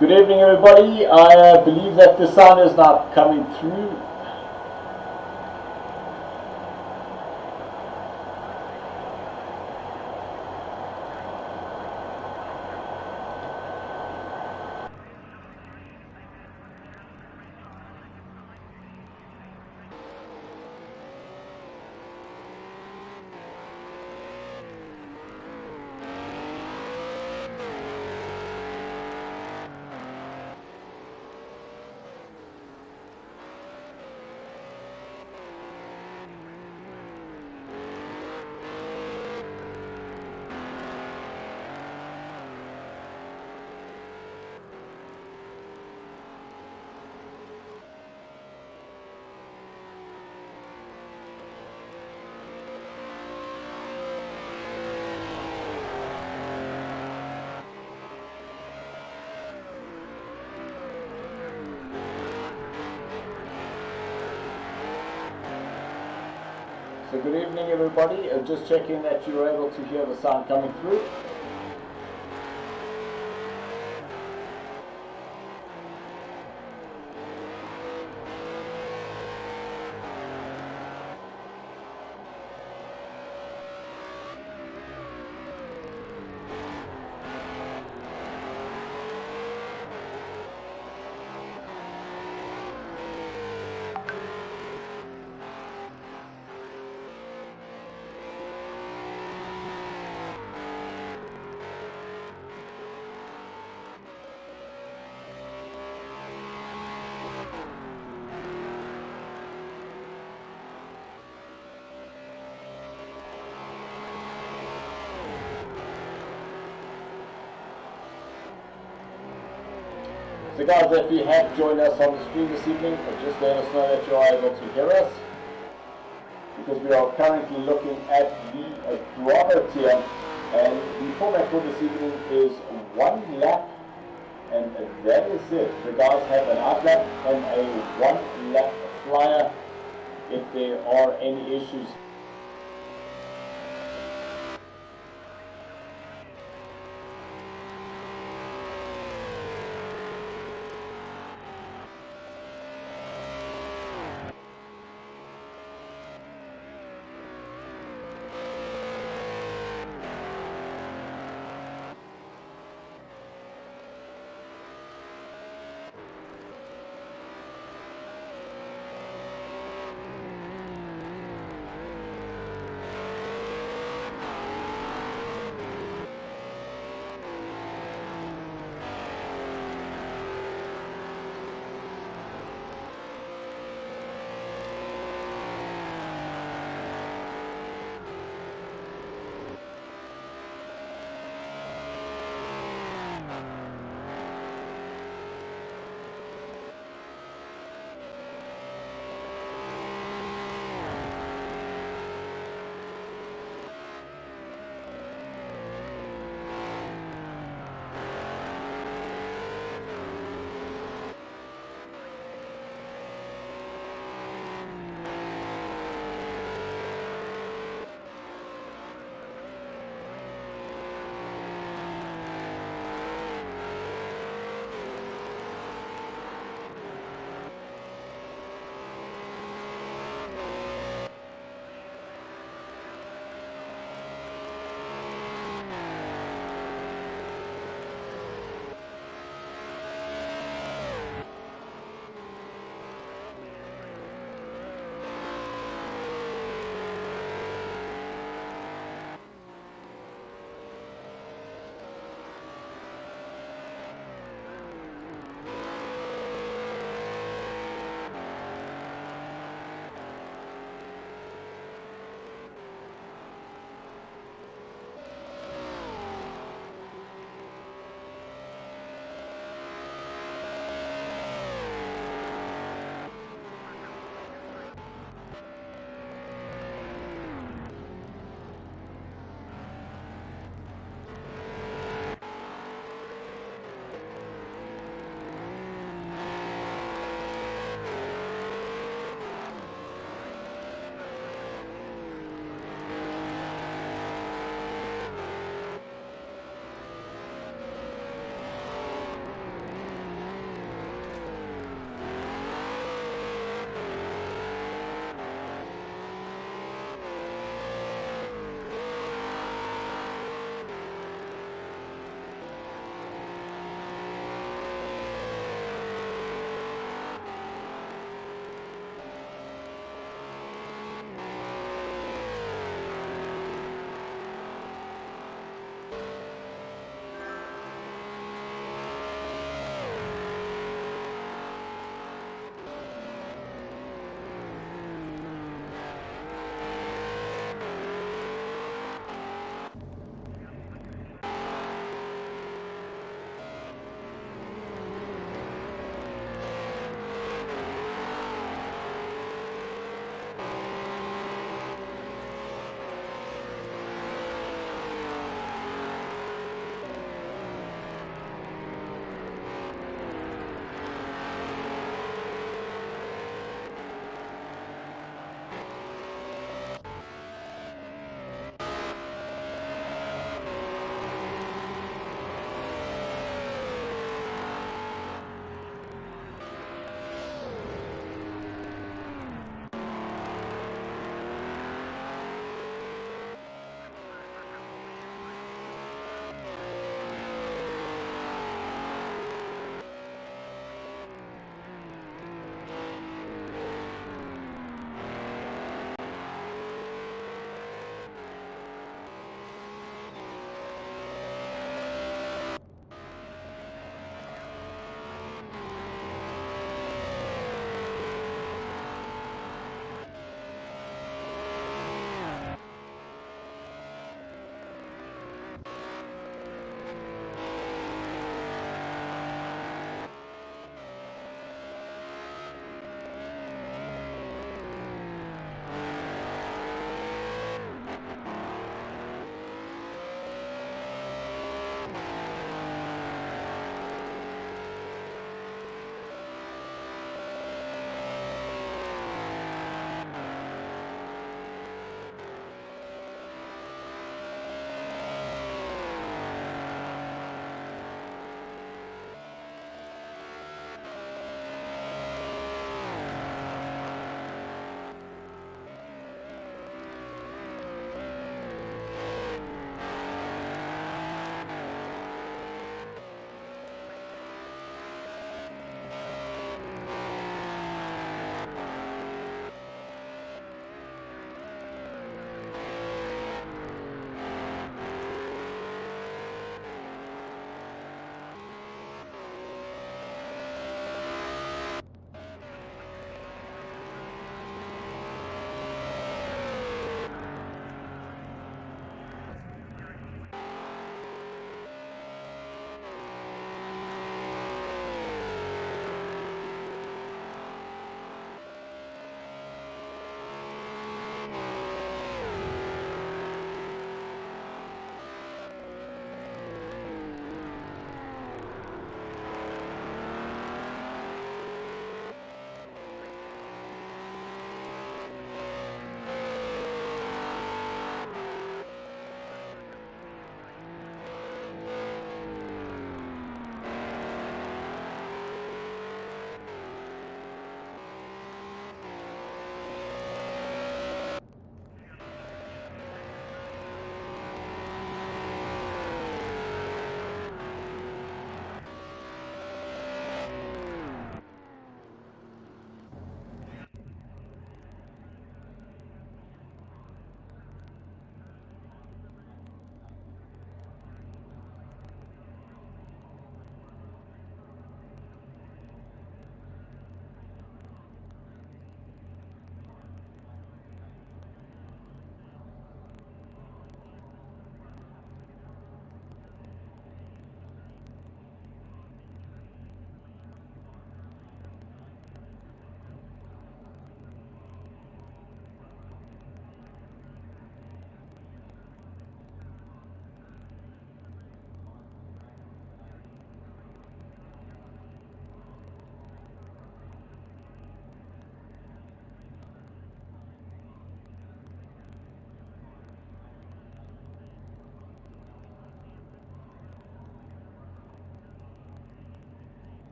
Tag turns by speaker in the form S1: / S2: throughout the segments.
S1: Good evening, everybody. I believe that the sound is not coming through. So good evening, everybody. Just checking that you're able to hear the sound coming through. The guys that you have joined us on the stream this evening, just let us know that you are able to hear us, because we are currently looking at the Bravo tier, and the format for this evening is 1 lap, and that is it. The guys have an out lap and a 1 lap flyer if there are any issues.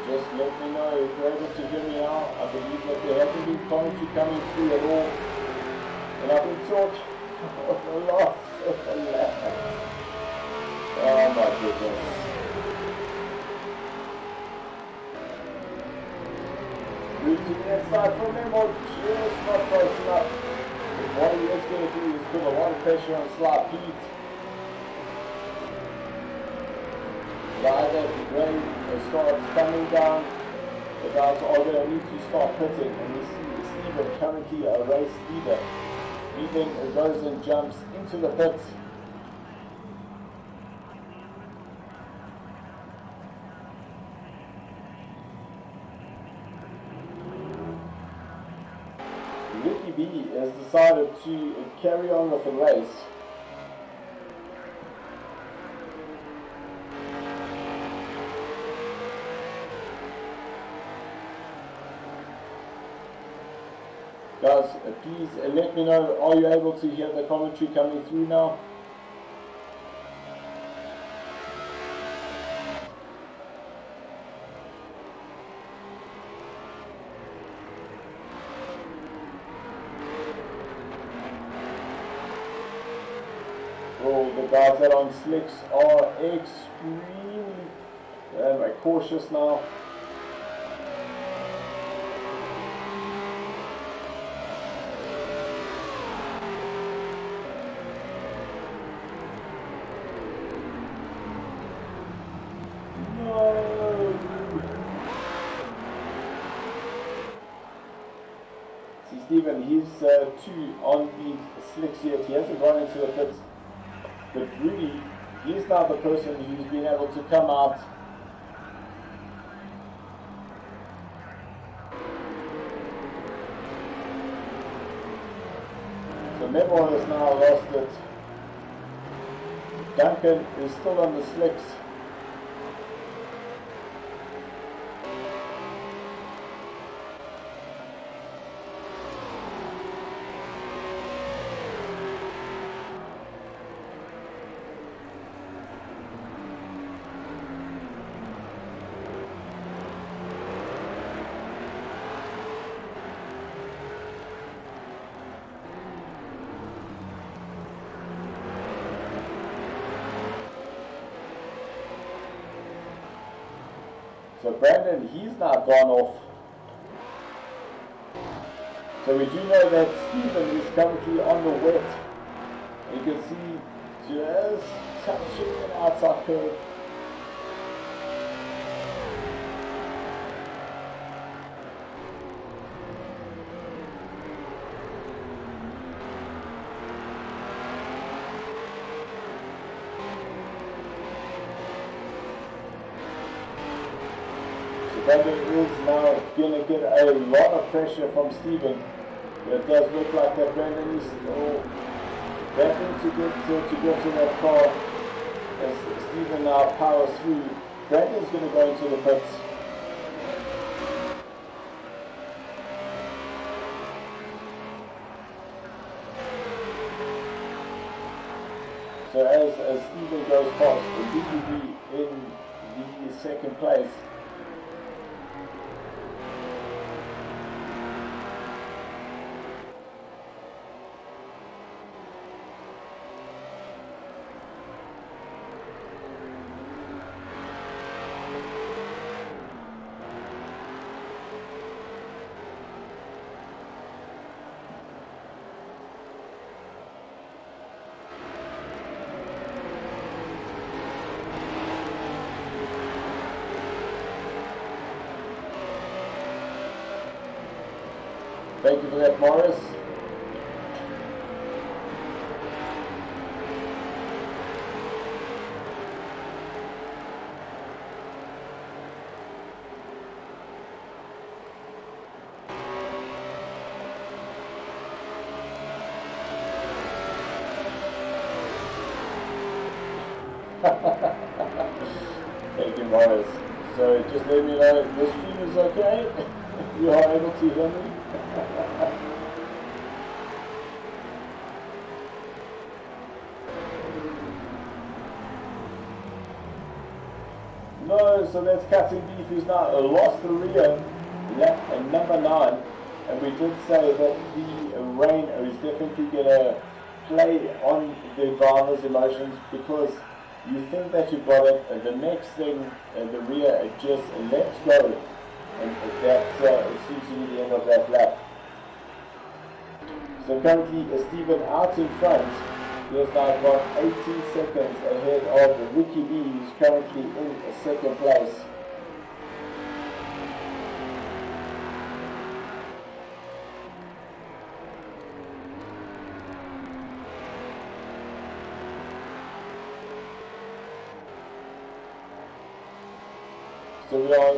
S1: Just let me know if you're able to hear me now. I believe that there hasn't been commentary coming through at all. And I've been talking for the last 7 laps. Oh my goodness. Move to the inside from them, or just not close enough. But what he is going to do is put a lot of pressure on Slide Pete. Either the grade starts coming down, the guys are going to need to start pitting, and we see Stephen currently a race leader. He then goes and jumps into the pits. Ricky B has decided to carry on with the race. Guys, please let me know, are you able to hear the commentary coming through now? Well, the guys that are on slicks are extremely cautious now. Stephen, he's 2 on the slicks yet. He hasn't gone into the pits. But really, he's now the person who's been able to come out. So Memo has now lost it. Duncan is still on the slicks. So Brandon, he's now gone off. So we do know that Stephen is currently on the wet. You can see just touching an outside curve. Brandon is now going to get a lot of pressure from Stephen. It does look like that Brandon is still battling to get to that car as Stephen now powers through. Brandon's going to go into the pits. So as Stephen goes past, he will be in the second place. Thank you for that, Morris. Thank you, Morris. So just let me know if this stream is okay. You are able to hear me. No, so that's Captain Beef, who's now lost the rear, lap number 9. And we did say that the rain is definitely going to play on the driver's emotions, because you think that you've got it, and the next thing, the rear just lets go, and that seems to be the end of that lap. So currently Stephen out in front. He has now got 18 seconds ahead of Ricky B, who's currently in second place. So we are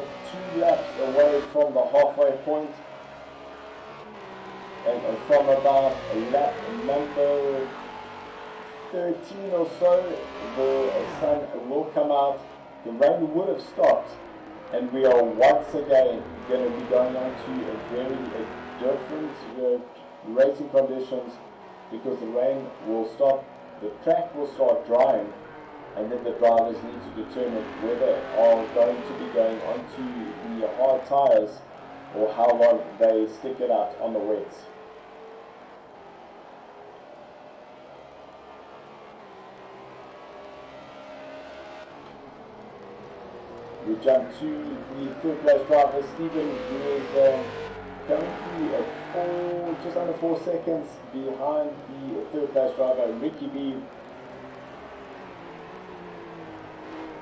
S1: 2 laps away from the halfway point, and from about lap number 13 or so, the sun will come out. The rain would have stopped, and we are once again going to be going on to a very different racing conditions, because the rain will stop, the track will start drying, and then the drivers need to determine whether are going to be going onto the hard tires or how long they stick it out on the wets. We jump to the third place driver, Stephen, who is currently just under 4 seconds behind the third place driver, Ricky B.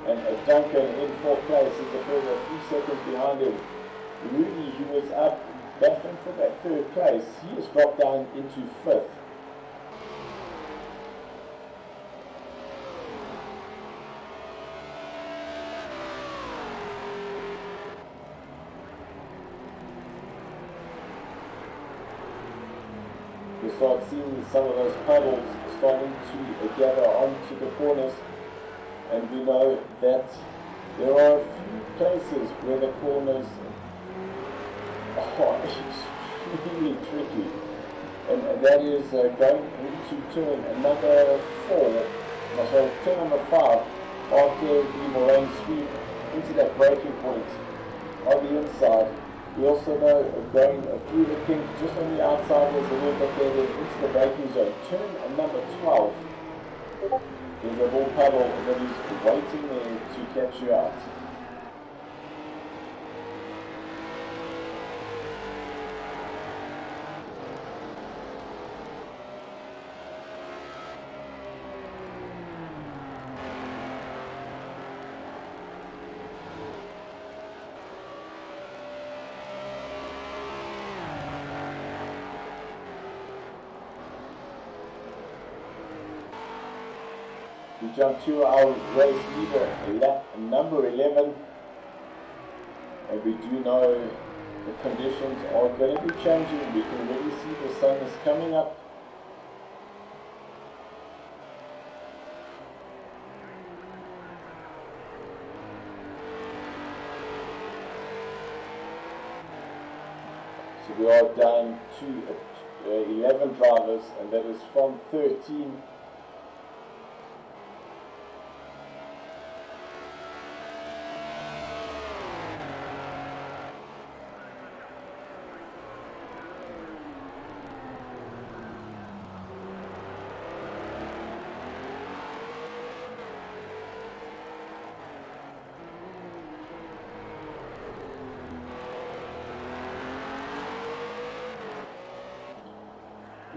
S1: And Duncan in 4th place is a further 3 seconds behind him. Rudy, who was up battling for that 3rd place, he has dropped down into 5th. We start seeing some of those puddles starting to gather onto the corners, and we know that there are a few places where the corners are extremely tricky, and that is going into turn number 4, sorry, turn number 5, after the moraine sweep into that braking point on the inside. We also know going through the kink just on the outside, there's a little bit there, into the braking zone. Turn number 12. There's a ball puddle that is waiting there to catch you out. We jump to our race leader, lap number 11, and we do know the conditions are going to be changing. We can already see the sun is coming up. So we are down to 11 drivers, and that is from 13.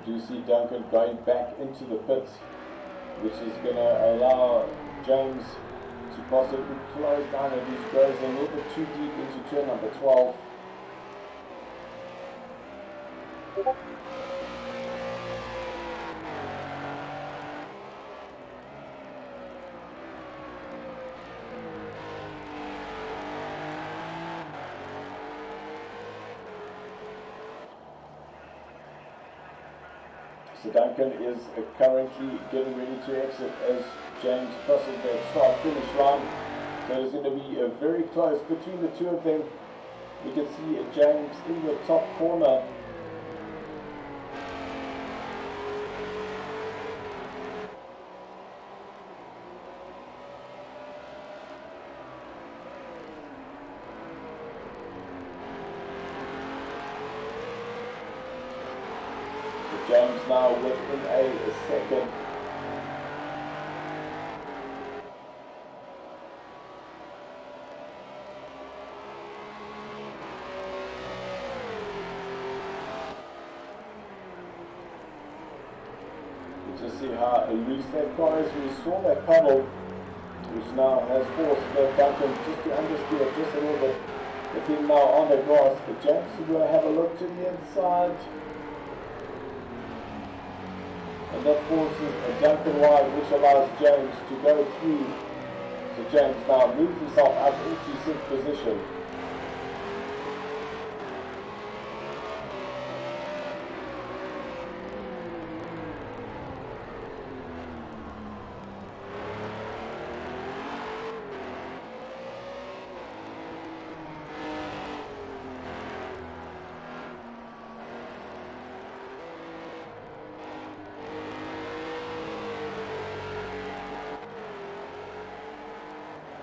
S1: We do see Duncan going back into the pits, which is going to allow James to possibly close down, and he goes a little bit too deep into turn number 12. So Duncan is currently getting ready to exit as James crosses the start-finish line. So it's going to be very close between the two of them. We can see James in the top corner. James now within a second. You just see how loose that car is. We saw that puddle, which now has forced Duncan just to understeer just a little bit. With him now on the grass, but James is going to have a look to the inside. And that forces a Duncan wide, which allows James to go through. So James now moves himself up into 6th position.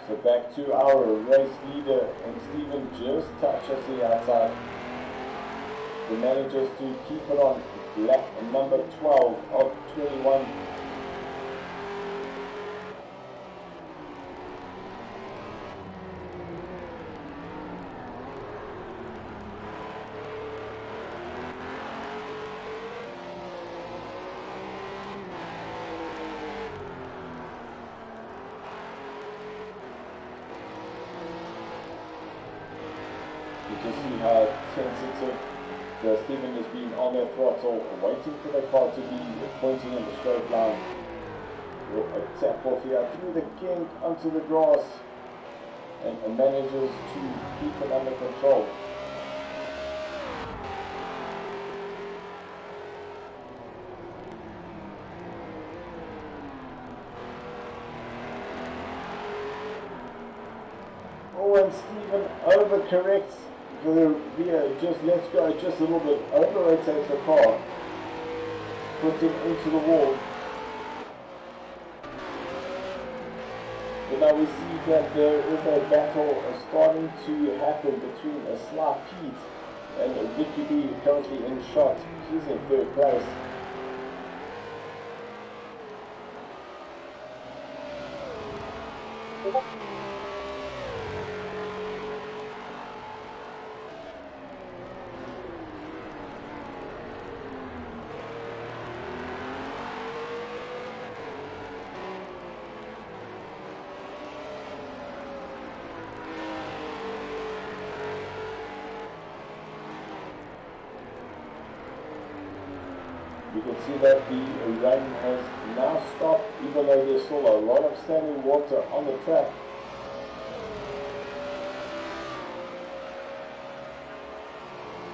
S1: So back to our race leader, and Stephen just touched us the outside. The managers to keep it on lap number 12 of 21. You can see how sensitive Stephen has been on their throttle, waiting for the car to be pointing in the straight line. A tap off here through the kink onto the grass, and manages to keep it under control. Oh, and Stephen overcorrects the rear, just lets go just a little bit, over-rotates the car, puts it into the wall. But now we see that there is a battle starting to happen between a Sly Pete and Vicky B, currently in shot. He's in 3rd place. You can see that the rain has now stopped, even though there's still a lot of standing water on the track.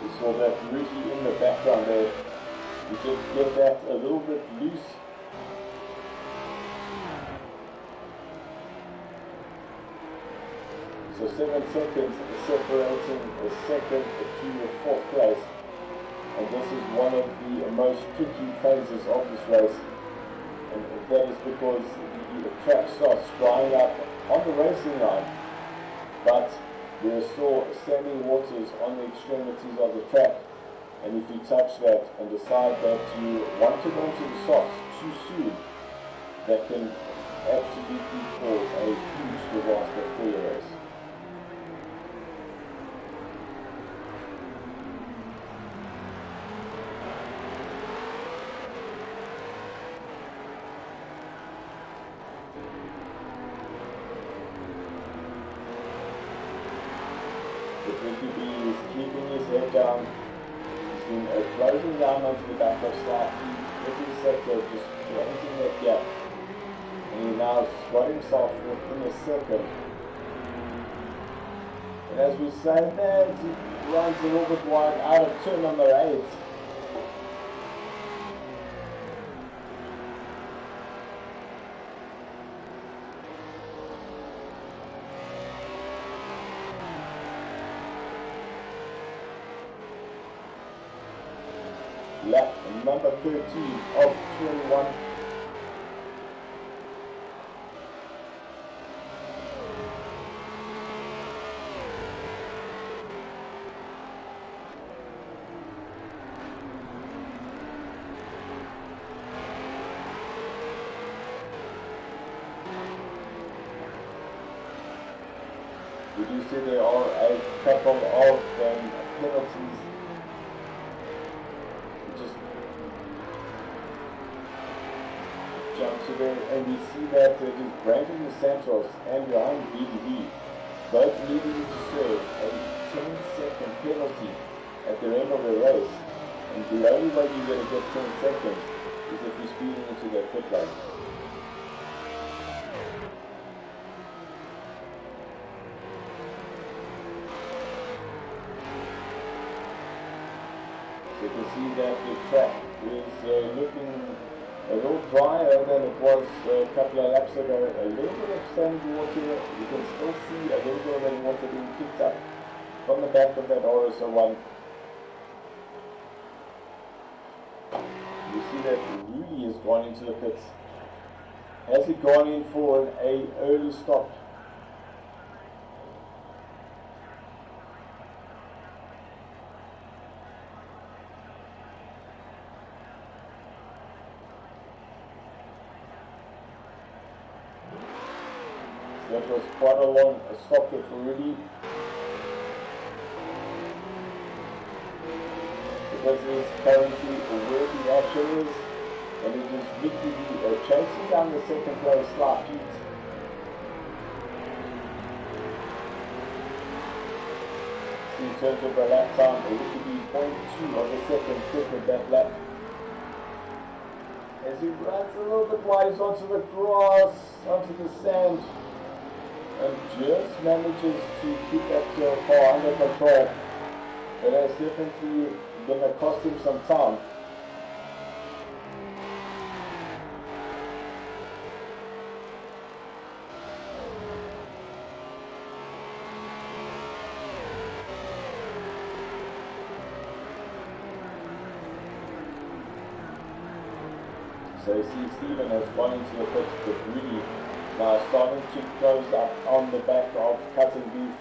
S1: We saw that Rudy in the background there. We did get that a little bit loose. So 7 seconds separating the 2nd to the 4th place. And this is one of the most tricky phases of this race, and that is because the track starts drying up on the racing line, but there are still standing waters on the extremities of the track, and if you touch that and decide that you want to go into the softs too soon, that can absolutely cause a huge disaster for your race. Ricky B is keeping his head down. He's been closing down onto the back of slightly every sector, just closing that gap. And he now got himself within a second. And as we say that, he runs a little bit wide out of turn number 8. Lap number 13 of 21. We do see there are a couple of penalties. Just jump to there, and we see that it is Brandon Santos and Johan VDV both needing to serve a 10-second penalty at the end of the race. And the only way you're going to get 10 seconds is if you're speeding into the pit lane. So you can see that the track is looking a little drier than it was a couple of laps ago. A little bit of sandy water. You can still see a little bit of that water being picked up from the back of that RS01. You see that Rudy has gone into the pits. Has he gone in for an early stop? So that was quite a long stop there for Rudy. Because he is currently where the action is, and it is Ricky chasing down the second place slot Pete. See, in terms of the lap time, Ricky B 0.2 of a second quick with that lap. As he runs a little bit wide onto the grass, onto the sand, and just manages to keep that car under control. But that's definitely going to cost him some time. So you see Stephen has gone into the pits with Rudy now starting to close up on the back of Cutting Beef.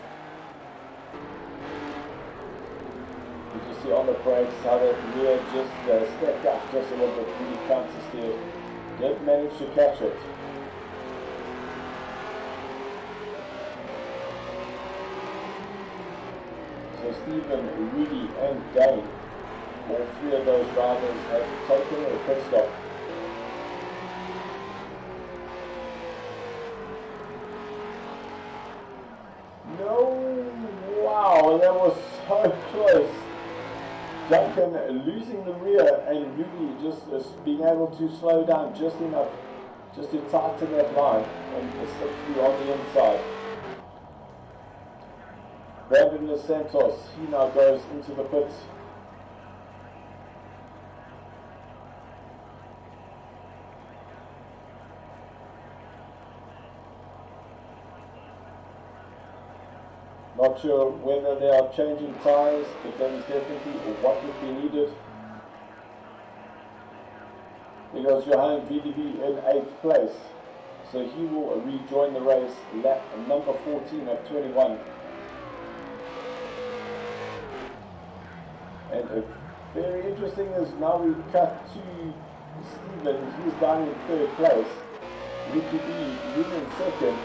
S1: You can see on the brakes how that rear just stepped up just a little bit, really counter steer. Did manage to catch it. So Stephen, Rudy and Dane, all three of those drivers have taken a pit stop. No, wow, that was so close. Duncan losing the rear and Rudy just being able to slow down just enough just to tighten that line and slip through on the inside. Brandon Dos Santos, he now goes into the pits. Not sure whether they are changing tyres, but that is definitely what would be needed. Because Johan VDB in 8th place, so he will rejoin the race, lap number 14 of 21. And very interesting is now we cut to Stephen, he's down in 3rd place, Ricky B in 2nd.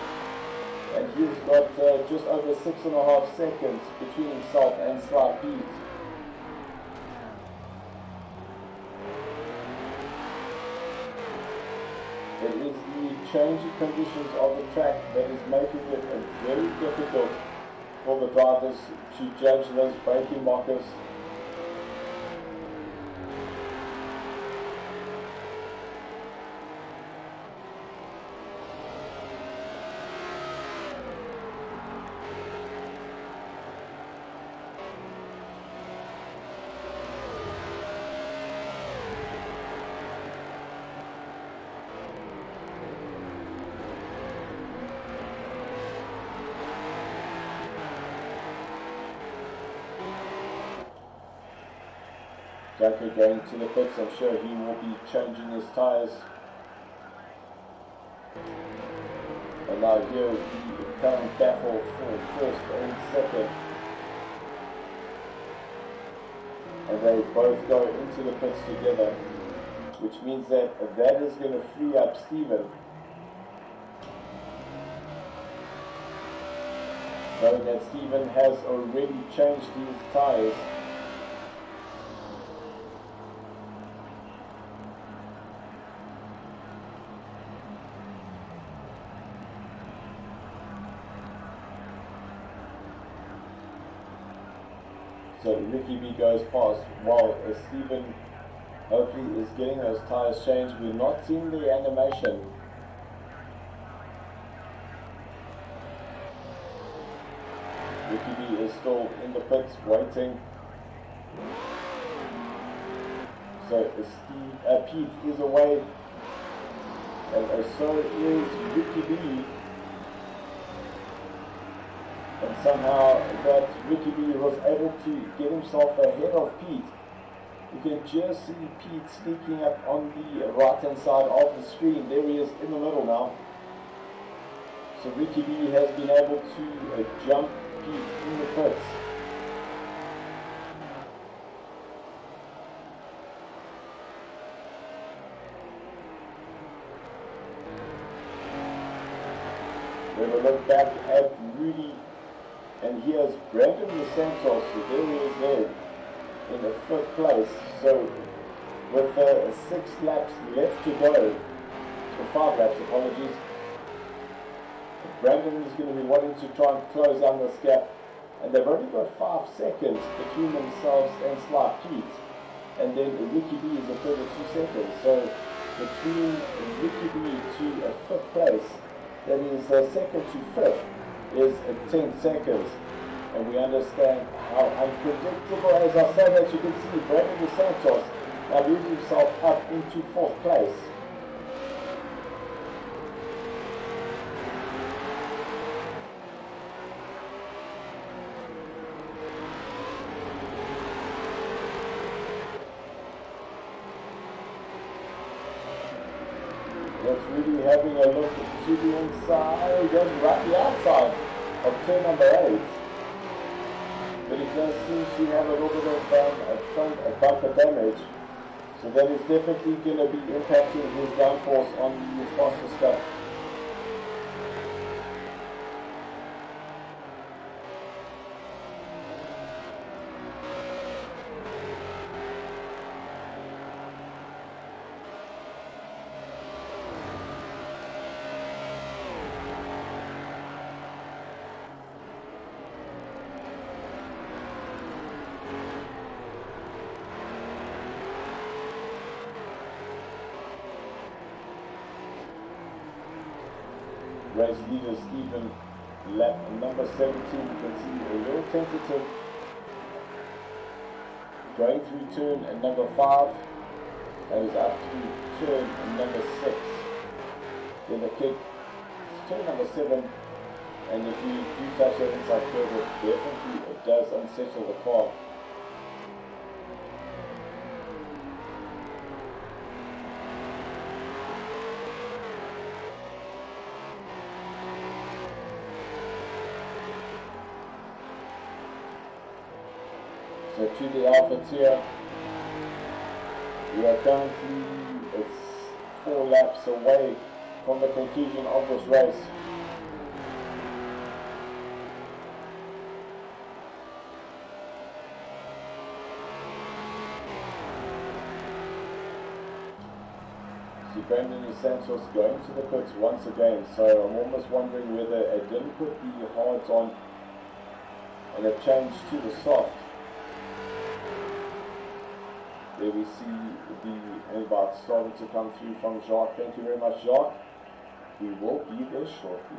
S1: And he's got just over 6.5 seconds between himself and Sly Pete. It is the changing conditions of the track that is making it very difficult for the drivers to judge those braking markers. Jacko going to the pits, I'm sure he will be changing his tyres. And now here is the current battle for 1st and 2nd. And they both go into the pits together, which means that is going to free up Stephen. knowing that Stephen has already changed his tyres. So Ricky B goes past while Stephen hopefully is getting those tyres changed. We're not seeing the animation. Ricky B is still in the pits waiting. So Pete is away, and so is Ricky B. And somehow that Ricky B was able to get himself ahead of Pete. You can just see Pete sneaking up on the right hand side of the screen. There he is in the middle now. So Ricky B has been able to jump Pete in the pits. We have a look back at Rudy, and here's Brandon DeSantos. So there he is there in the 5th place. So with 6 laps left to go, or 5 laps, apologies, Brandon is going to be wanting to try and close down this gap, and they've only got 5 seconds between themselves and Sly Pete, and then Ricky B is a further 2 seconds. So between Ricky B to 5th place, that is 2nd to 5th, is 10 seconds. And we understand how unpredictable, as I say that, you can see Brandon DeSantos now moves himself up into 4th place. That's really having a look to the inside. He goes right the outside of turn number 8. But he does seem to have a little bit of front bumper damage. So that is definitely going to be impacting his downforce on the faster stuff. Race leader Stephen, lap number 17, you can see a little tentative, going through turn number 5, and is up to turn number 6, then the kick, turn number 7, and if you do touch that inside curve, it does unsettle the car. So to the Alpha tier, we are currently, it's 4 laps away from the conclusion of this race. See Brandon DeSantos going to the pits once again, so I'm almost wondering whether it didn't put the hards on and it changed to the soft. There we see the invite starting to come through from Jacques. Thank you very much, Jacques. We will be there shortly.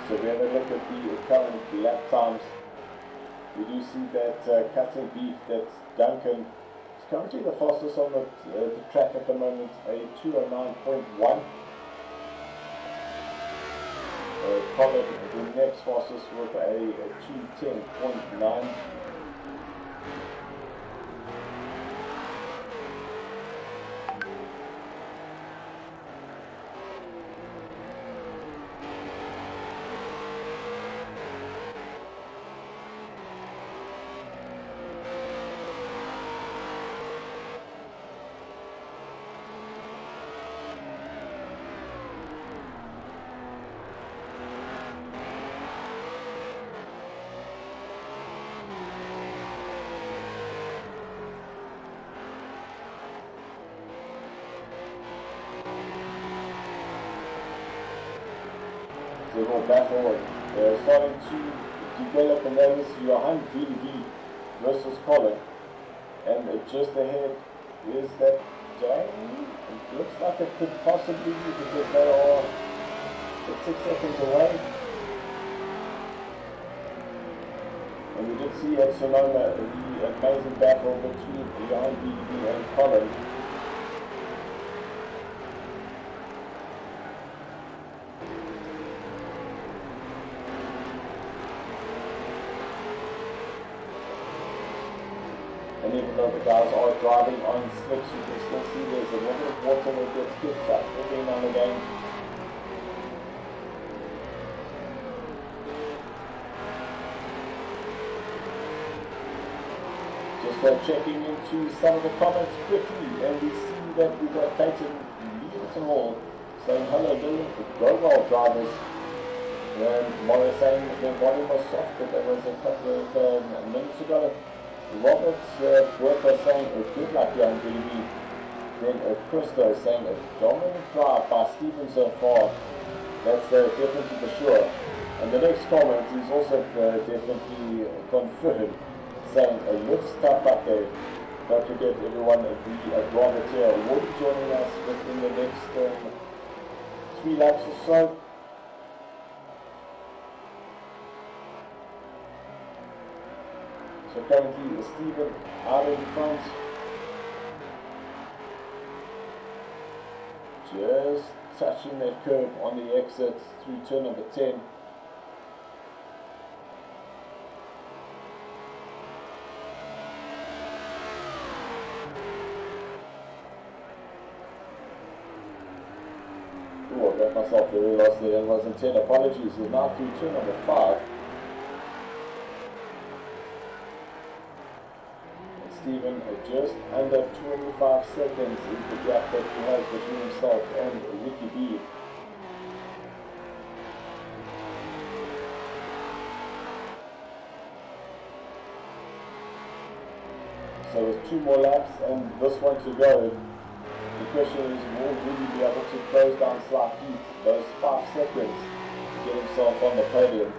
S1: So we have a look at the current lap times. We do see that cutting beef, that's Duncan, is currently the fastest on the track at the moment, a 209.1. Pollard, the next fastest with a 210.9. little battle, starting to develop, and that is Johan VV versus Colin. And just ahead is that Jane. It looks like it could possibly be, because they are 6 seconds away. And we did see at Sonoma the amazing battle between Johan VV and Colin. And even though the guys are driving on slicks, you can still see there's a little bit of water that gets kicked up every now and again. Just checking into some of the comments quickly, and we see that we've got Peyton Leeton saying hello, go well drivers. And Mara saying the body was soft, but that was a couple of minutes ago. Robert Worker saying good luck, young baby. Then Christo saying a dominant drive by Stephen so far. That's definitely for sure. And the next comment is also definitely confirmed, saying it looks tough up there. Don't forget everyone, the driver here will be joining us within the next 3 laps or so. So currently Stephen out in front, just touching that curve on the exit through turn number 10. Oh, I got myself very lost there, it wasn't 10, apologies. We're now through turn number 5. Stephen just under 25 seconds is the gap that he has between himself and Ricky B. So with 2 more laps and this one to go, the question is, will Ricky be able to close down Slight Heat those 5 seconds to get himself on the podium?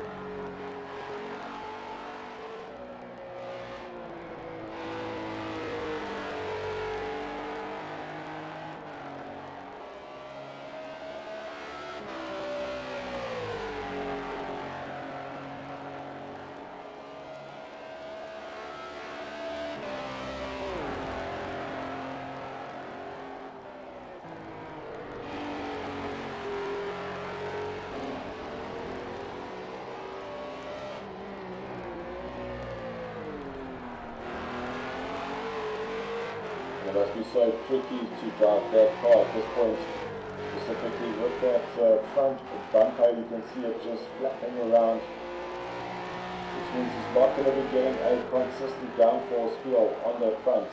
S1: It must be so tricky to drive that car at this point, specifically with that front bumper. You can see it just flapping around, which means it's not going to be getting a consistent downforce feel on that front.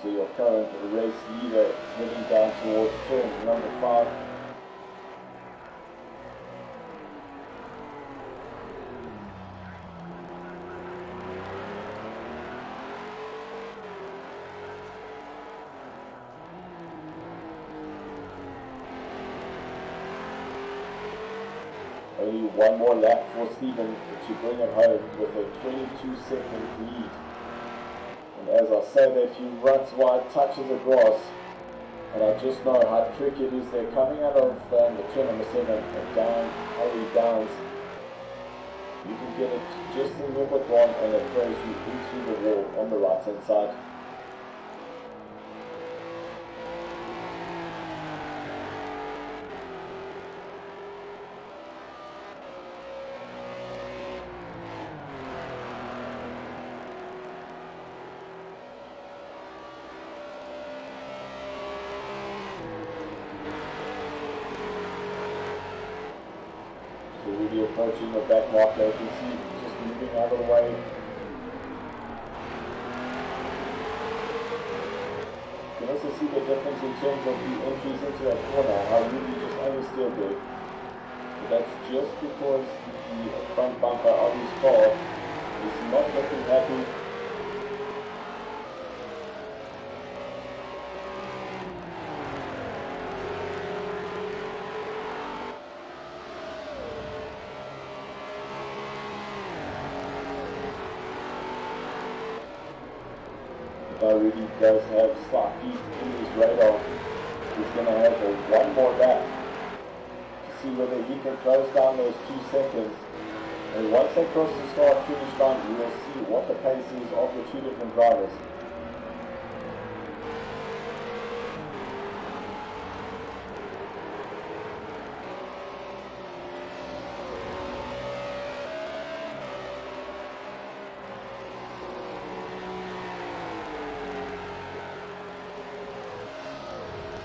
S1: So your current race leader heading down towards turn number 5. Only 1 more lap for Stephen to bring it home with a 22-second lead. And as I say that, he runs wide, touches the grass, and I just know how tricky it is. They're coming out of the turn number 7 and down, hurry downs. You can get it just a little bit wrong and it throws you into the wall on the right hand side. be approaching the back marker. You can see just moving out of the way. You can also see the difference in terms of the entries into that corner, how really just understeered there. But that's just because the front bumper of his car is not looking happy. Really does have slight feet in his radar. He's going to have one more lap to see whether he can close down those 2 seconds. And once they cross the start finish line, we will see what the pace is of the 2 different drivers.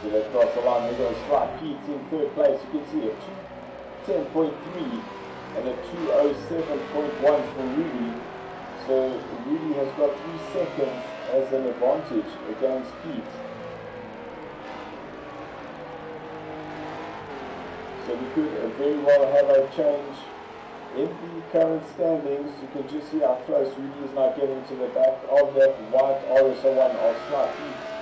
S1: So they cross the line, they go slight Pete in 3rd place. You can see a 210.3 and a 207.1 for Rudy. So Rudy has got 3 seconds as an advantage against Pete. So we could very well have a change in the current standings. You can just see how close Rudy is now getting to the back of that white RS01 of slight Pete.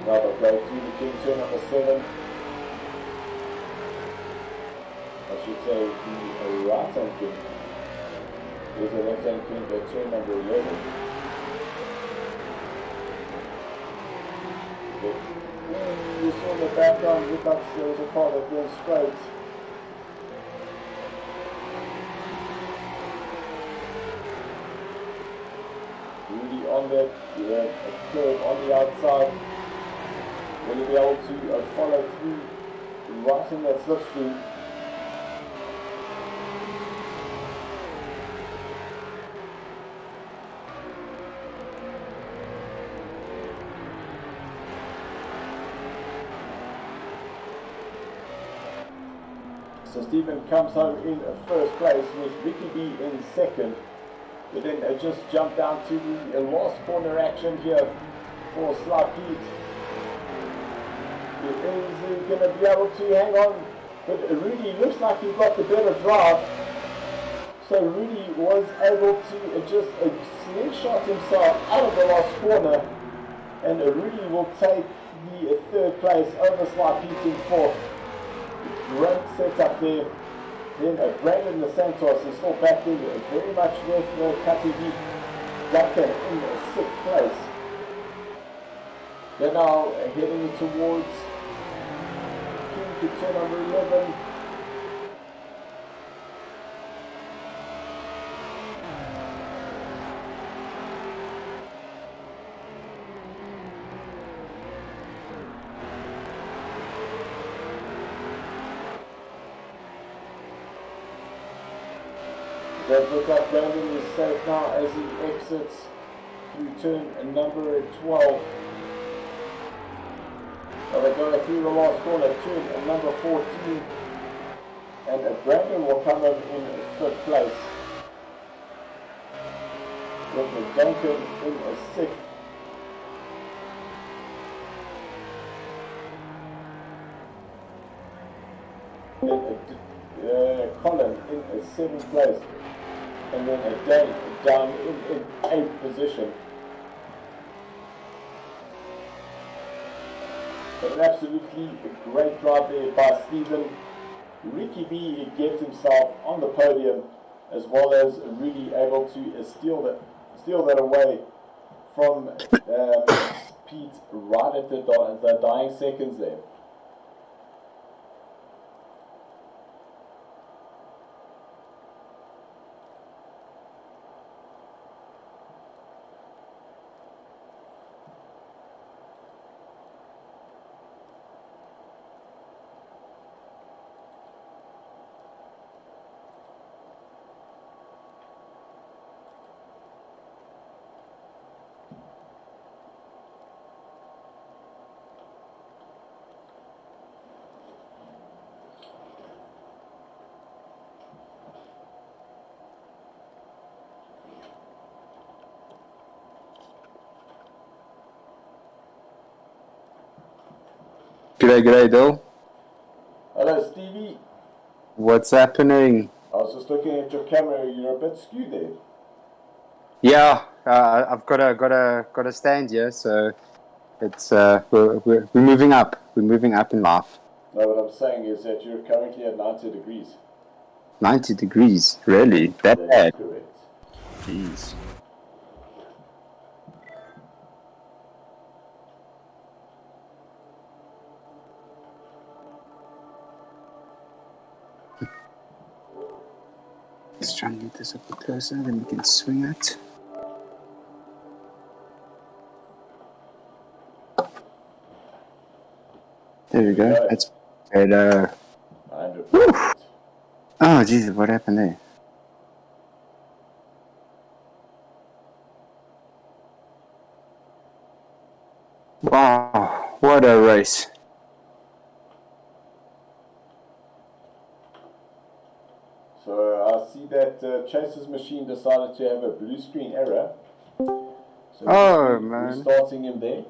S1: Now they'll go through the king turn number 7. I should say the right hand king. There's a left hand king at turn number 11. You saw in the background, look up, there was a car that went straight. Really on that curve on the outside. Will you be able to follow through right in that slipstream? So Stephen comes home in 1st place with Ricky B in 2nd. But then just jump down to the last corner action here for Sly Pete. Is going to be able to hang on, but Rudy looks like he got the better drive. So Rudy was able to just slingshot himself out of the last corner, and Rudy will take the 3rd place over Sly Pete in 4th. Great setup there. Then Brandon the Santos is still back in very much with KTV Duncan in 6th place. They're now heading towards to turn number 11. Does look like Brandon is safe now as he exits through turn number 12. So they go through the last corner, turn number 14, and Brandon will come in 5th place. With Duncan in 6th. Colin in 7th place, and then Dan down in 8th position. But an absolutely great drive there by Stephen. Ricky B gets himself on the podium, as well as really able to steal that away from Pete right at the dying seconds there.
S2: G'day, Dil.
S1: Hello, Stevie.
S2: What's happening?
S1: I was just looking at your camera. You're a bit skewed there.
S2: Yeah, I've got a stand here, so it's we're moving up. We're moving up in life.
S1: No, what I'm saying is that you're currently at 90 degrees.
S2: 90 degrees, really? That
S1: That
S2: bad?
S1: is correct.
S2: Jeez. Let's try and get this up closer, then we can swing it. There we go. That's better.
S1: 100%.
S2: Oh, Jesus, what happened there? Wow, what a race.
S1: So I see that Chase's machine decided to have a blue screen error. So
S2: Man.
S1: restarting him there.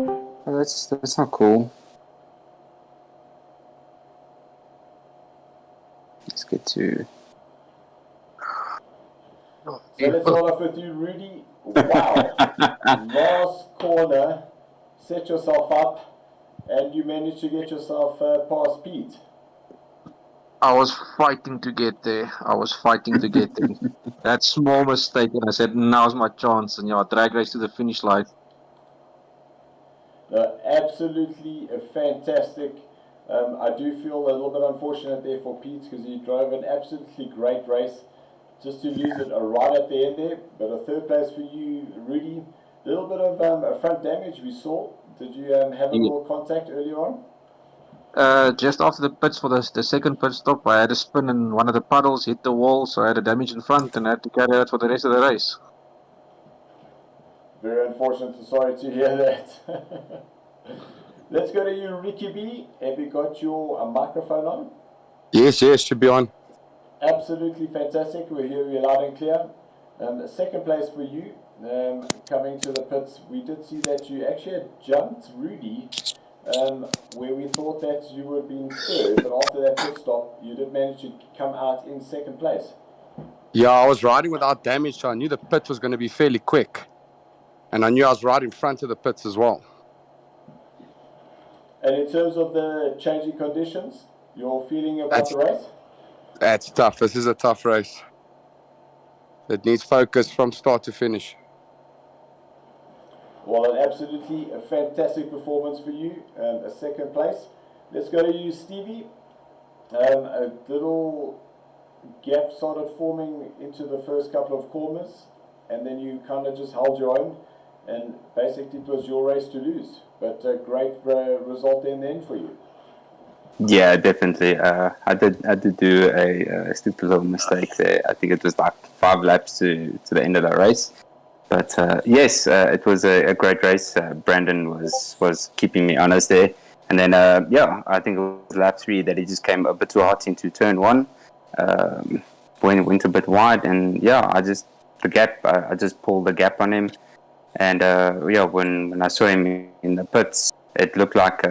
S2: Oh, that's not cool. Let's get to...
S1: So let's start off with you, Rudy. Wow. Last corner, set yourself up, and you managed to get yourself past Pete.
S3: I was fighting to get there. That small mistake, and I said, now's my chance. And drag race to the finish line.
S1: Absolutely fantastic. I do feel a little bit unfortunate there for Pete because he drove an absolutely great race. Just to lose it right at the end there. But a third place for you, Rudy. A little bit of front damage we saw. Did you have a little contact earlier on?
S3: Just after the pits for the second pit stop, I had a spin and one of the puddles hit the wall, so I had a damage in front and I had to carry out for the rest of the race.
S1: Very unfortunate. Sorry to hear that. Let's go to you, Ricky B. Have you got your microphone on?
S4: Yes, should be on.
S1: Absolutely fantastic. We hear you loud and clear. Second place for you. Coming to the pits, we did see that you actually had jumped Rudy, where we thought that you would have been third, but after that pit stop, you did manage to come out in second place.
S4: Yeah, I was riding without damage, so I knew the pit was going to be fairly quick. And I knew I was right in front of the pits as well.
S1: And in terms of the changing conditions, your feeling about the race?
S4: That's tough. This is a tough race. It needs focus from start to finish.
S1: Well, an absolutely fantastic performance for you, a second place. Let's go to you, Stevie. A little gap started forming into the first couple of corners, and then you kind of just held your own, and basically it was your race to lose. But a great result in the end for you.
S2: Yeah, definitely. I did do a stupid little mistake there. I think it was like 5 laps to the end of the race. But yes, it was a great race. Brandon was keeping me honest there. And then, I think it was lap 3 that he just came a bit too hot into turn 1. Went a bit wide, and I just pulled the gap on him. And when I saw him in the pits, it looked like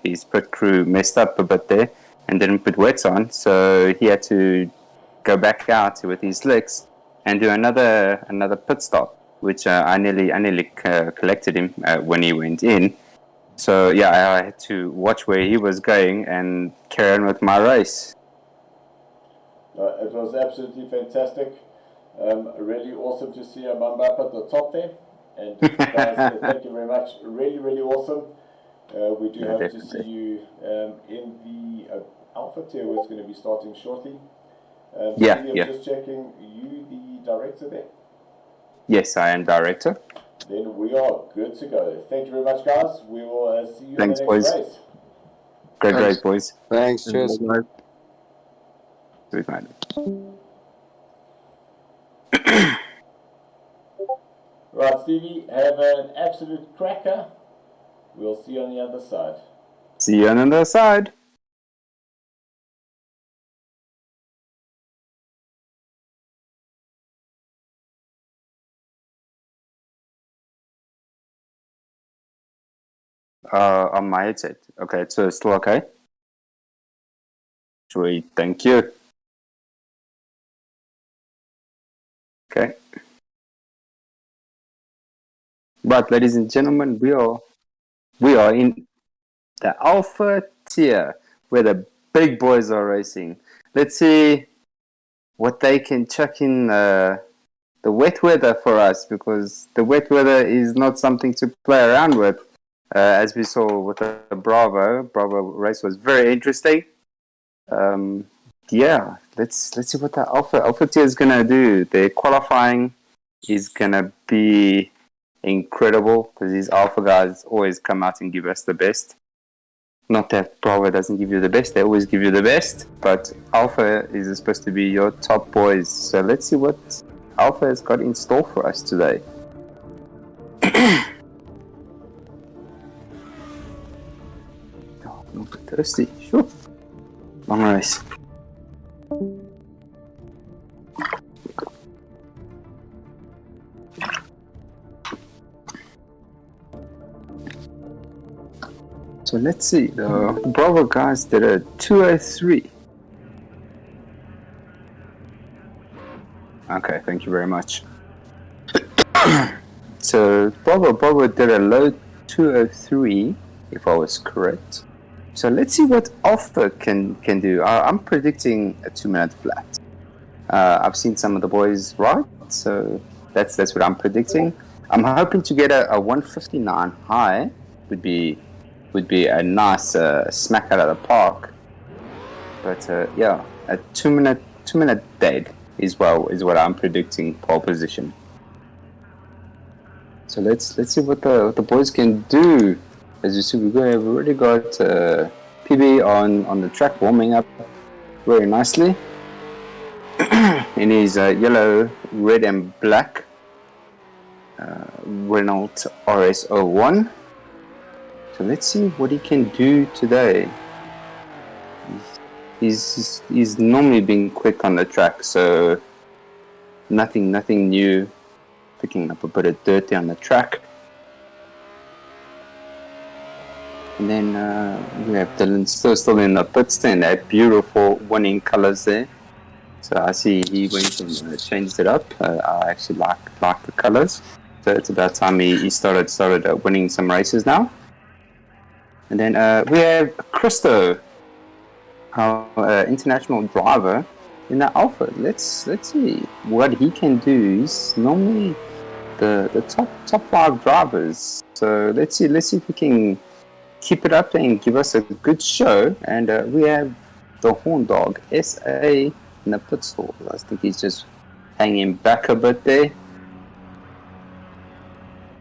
S2: his pit crew messed up a bit there and didn't put wets on, so he had to go back out with his slicks and do another pit stop, which I nearly collected him when he went in. So I had to watch where he was going and carry on with my race.
S1: It was absolutely fantastic. Really awesome to see a Mamba up at the top there. And guys, thank you very much. Really, really awesome. We do hope to see you in the Alpha tier, where it's going to be starting shortly. Just checking, you the director there?
S2: Yes, I am director.
S1: Then we are good to go. Thank you very much, guys. We will see you in the next
S2: boys.
S1: race.
S2: Great race, boys.
S4: Thanks, cheers.
S2: Sweet, mate.
S1: Right, Stevie, have an absolute cracker. We'll see you on the other side.
S2: See you on the other side. On my headset. Okay, so it's still okay? Sweet, thank you. Okay. But ladies and gentlemen, we are in the alpha tier where the big boys are racing. Let's see what they can chuck in the wet weather for us, because the wet weather is not something to play around with. As we saw with the Bravo race was very interesting. Yeah, let's see what the alpha tier is gonna do. Their qualifying is gonna be incredible, because these alpha guys always come out and give us the best. Not that Bravo doesn't give you the best, they always give you the best, but alpha is supposed to be your top boys. So let's see what alpha has got in store for us today. Oh, I'm a bit thirsty. Sure. Long race. So let's see, the Bravo guys did a 203. Okay, thank you very much. So Bravo did a low 203, if I was correct. So let's see what Alpha can do. I'm predicting a 2-minute flat. I've seen some of the boys right, so that's what I'm predicting. I'm hoping to get a 159 high. Would be a nice smack out of the park. But yeah, a 2-minute dead is what I'm predicting pole position. So let's see what the boys can do. As you see, we've already got PB on the track warming up very nicely in his yellow, red, and black Renault RS01. So let's see what he can do today. He's normally been quick on the track, so nothing new. Picking up a bit of dirty on the track. And then we have Dylan still in the pits in that beautiful winning colors there. So I see he went and changed it up. I actually like the colors. So it's about time he started winning some races now. And then we have Christo, our international driver in the Alpha. Let's see what he can do. He's normally the top 5 drivers. So let's see if we can keep it up and give us a good show. And we have the Horn Dog SA in the pit stall. I think he's just hanging back a bit there.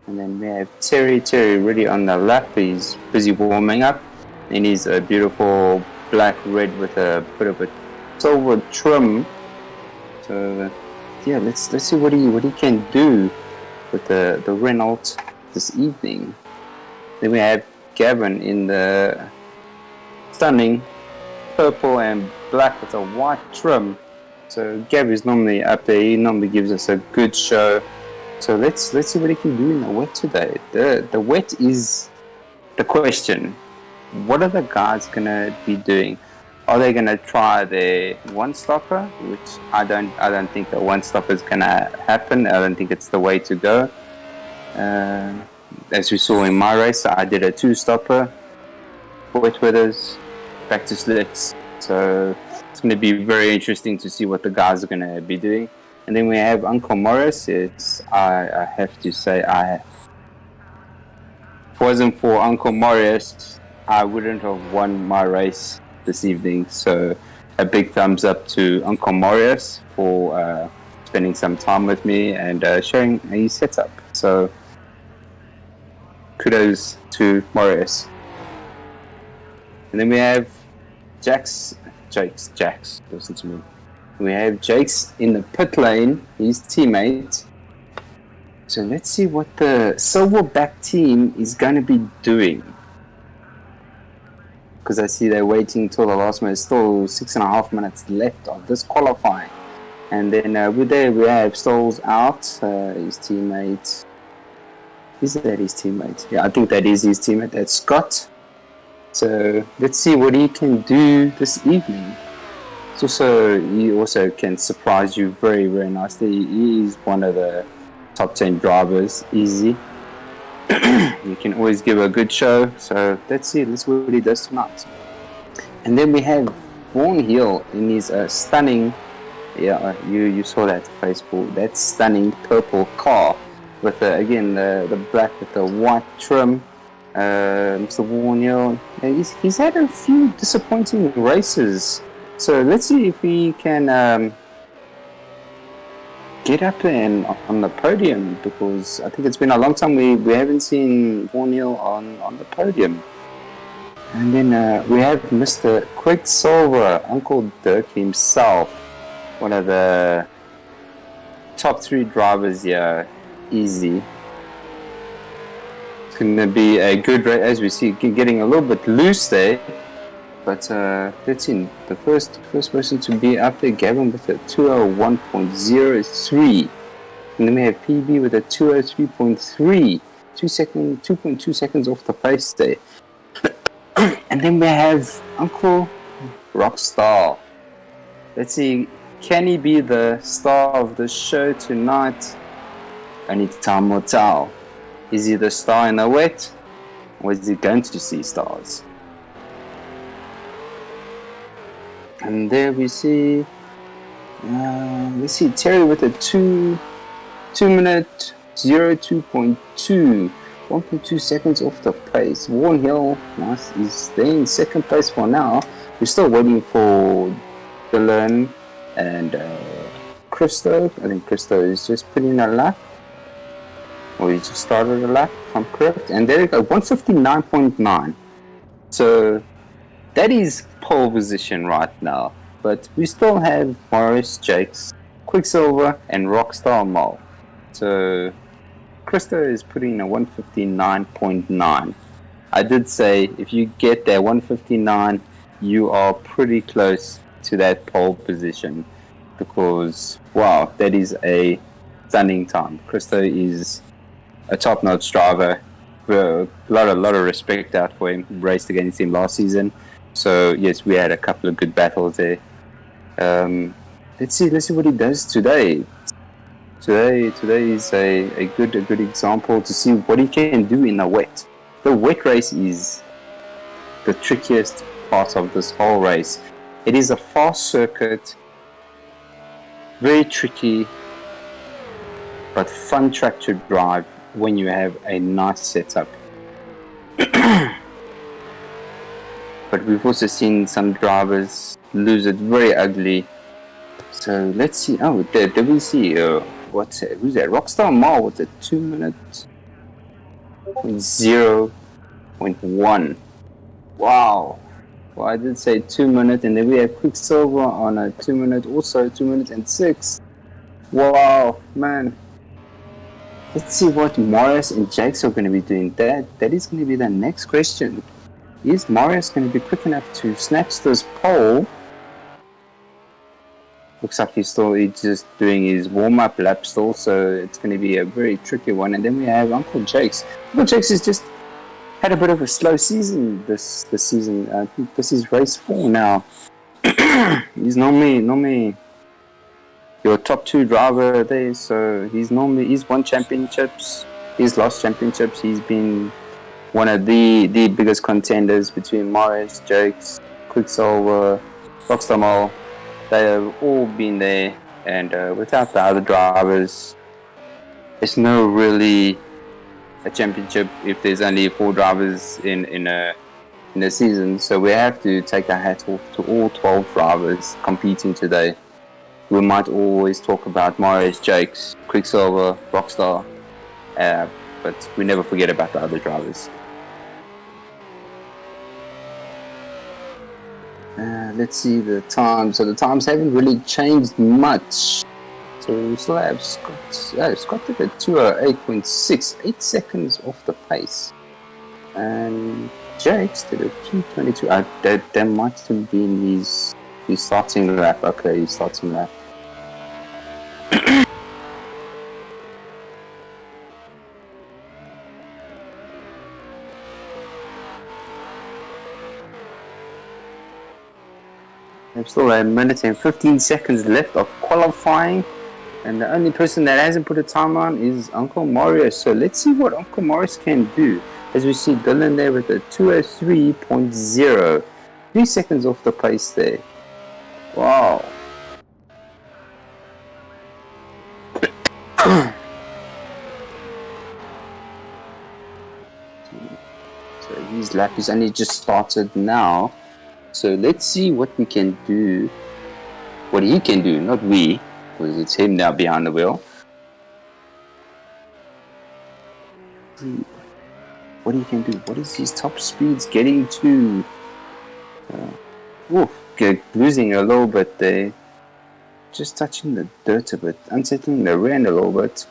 S2: And then we have Terry ready on the lap. He's busy warming up in his beautiful black red with a bit of a silver trim. So yeah, let's see what he can do with the Renault this evening. Then we have Gavin in the stunning purple and black with a white trim. So Gavin is normally up there. He normally gives us a good show. So let's see what he can do in the wet today. The wet is the question. What are the guys gonna be doing? Are they gonna try their one stopper? Which I don't think the one stopper is gonna happen. I don't think it's the way to go. As we saw in my race, I did a 2-stopper, wet weathers, back to slicks. So it's gonna be very interesting to see what the guys are gonna be doing. And then we have Uncle Morris. I have to say, if it wasn't for Uncle Morris, I wouldn't have won my race this evening. So a big thumbs up to Uncle Morris for spending some time with me and showing his setup. So kudos to Morris. And then we have Jakes, listen to me. We have Jakes in the pit lane, his teammate. So let's see what the Silverback team is going to be doing. Because I see they're waiting till the last minute. Still 6.5 minutes left of this qualifying. And then with there we have Stoles out, his teammate. Is that his teammate? Yeah, I think that is his teammate. That's Scott. So let's see what he can do this evening. He also can surprise you very, very nicely. He is one of the top 10 drivers, easy. You can always give a good show. So let's see what he does tonight. And then we have Vaughan Hill in his stunning, you saw that Facebook, that stunning purple car with the black with the white trim. Mr. Vaughan Hill, he's had a few disappointing races. So let's see if he can get up there and on the podium, because I think it's been a long time we haven't seen Vaughan Hill on the podium. And then we have Mr. Quicksilver, Uncle Dirk himself, one of the top 3 drivers here, easy. It's going to be a good race, as we see, getting a little bit loose there. But let's see, the first person to be up there, Gavin with a 201.03. And then we have PB with a 203.3, 2.2 seconds off the pace there. And then we have Uncle Rockstar. Let's see, can he be the star of the show tonight? Only time will tell. Is he the star in the wet? Or is he going to see stars? And there we see, Terry with a 2 minute 02.2, 1.2 seconds off the pace. Vaughan Hill, nice, is staying in second place for now. We're still waiting for Dylan and Christo. I think Christo is just putting in a lap, or he just started a lap, if I'm correct. And there we go, 159.9. So that is pole position right now. But we still have Morris, Jakes, Quicksilver, and Rockstar Mole. So Christo is putting in a 159.9. I did say if you get that 159, you are pretty close to that pole position, because wow, that is a stunning time. Christo is a top-notch driver. A lot of respect out for him. Raced against him last season, so yes, we had a couple of good battles there. Let's see what he does today. Today is a good example to see what he can do in the wet. The wet race is the trickiest part of this whole race. It is a fast circuit, very tricky, but fun track to drive when you have a nice setup. But we've also seen some drivers lose it very ugly. So let's see. Oh, there we see. Who's that? Rockstar Mall with a 2 minute 0.1. Wow. Well, I did say 2 minutes, and then we have Quicksilver on a 2 minute, also 2 minutes and 6. Wow, man. Let's see what Morris and Jakes are going to be doing. That is going to be the next question. Is Morris going to be quick enough to snatch this pole? Looks like he's just doing his warm-up lap still, so it's going to be a very tricky one. And then we have Uncle Jakes. Uncle Jakes has just had a bit of a slow season this season. I think this is race 4 now. He's normally your top 2 driver there, so he's won championships, he's lost championships, he's been one of the biggest contenders between Morris, Jakes, Quicksilver, Rockstar Mole. They have all been there, and without the other drivers, it's no really a championship if there's only 4 drivers in a season. So we have to take our hat off to all 12 drivers competing today. We might always talk about Morris, Jakes, Quicksilver, Rockstar, but we never forget about the other drivers. Let's see the times. So the times haven't really changed much. So we still have Scott did a 208.6, 8 seconds off the pace. And Jakes did a 222. That might have been his starting lap. Okay, his starting lap. There's still a minute and 15 seconds left of qualifying. And the only person that hasn't put a time on is Uncle Mario. So let's see what Uncle Morris can do. As we see Dylan there with a 2:03.0. 3 seconds off the pace there. Wow. So his lap is only just started now. So let's see what we can do. What he can do, not we. Because it's him now behind the wheel. What he can do? What is his top speeds getting to? Losing a little bit there. Just touching the dirt a bit. Unsettling the rear end a little bit.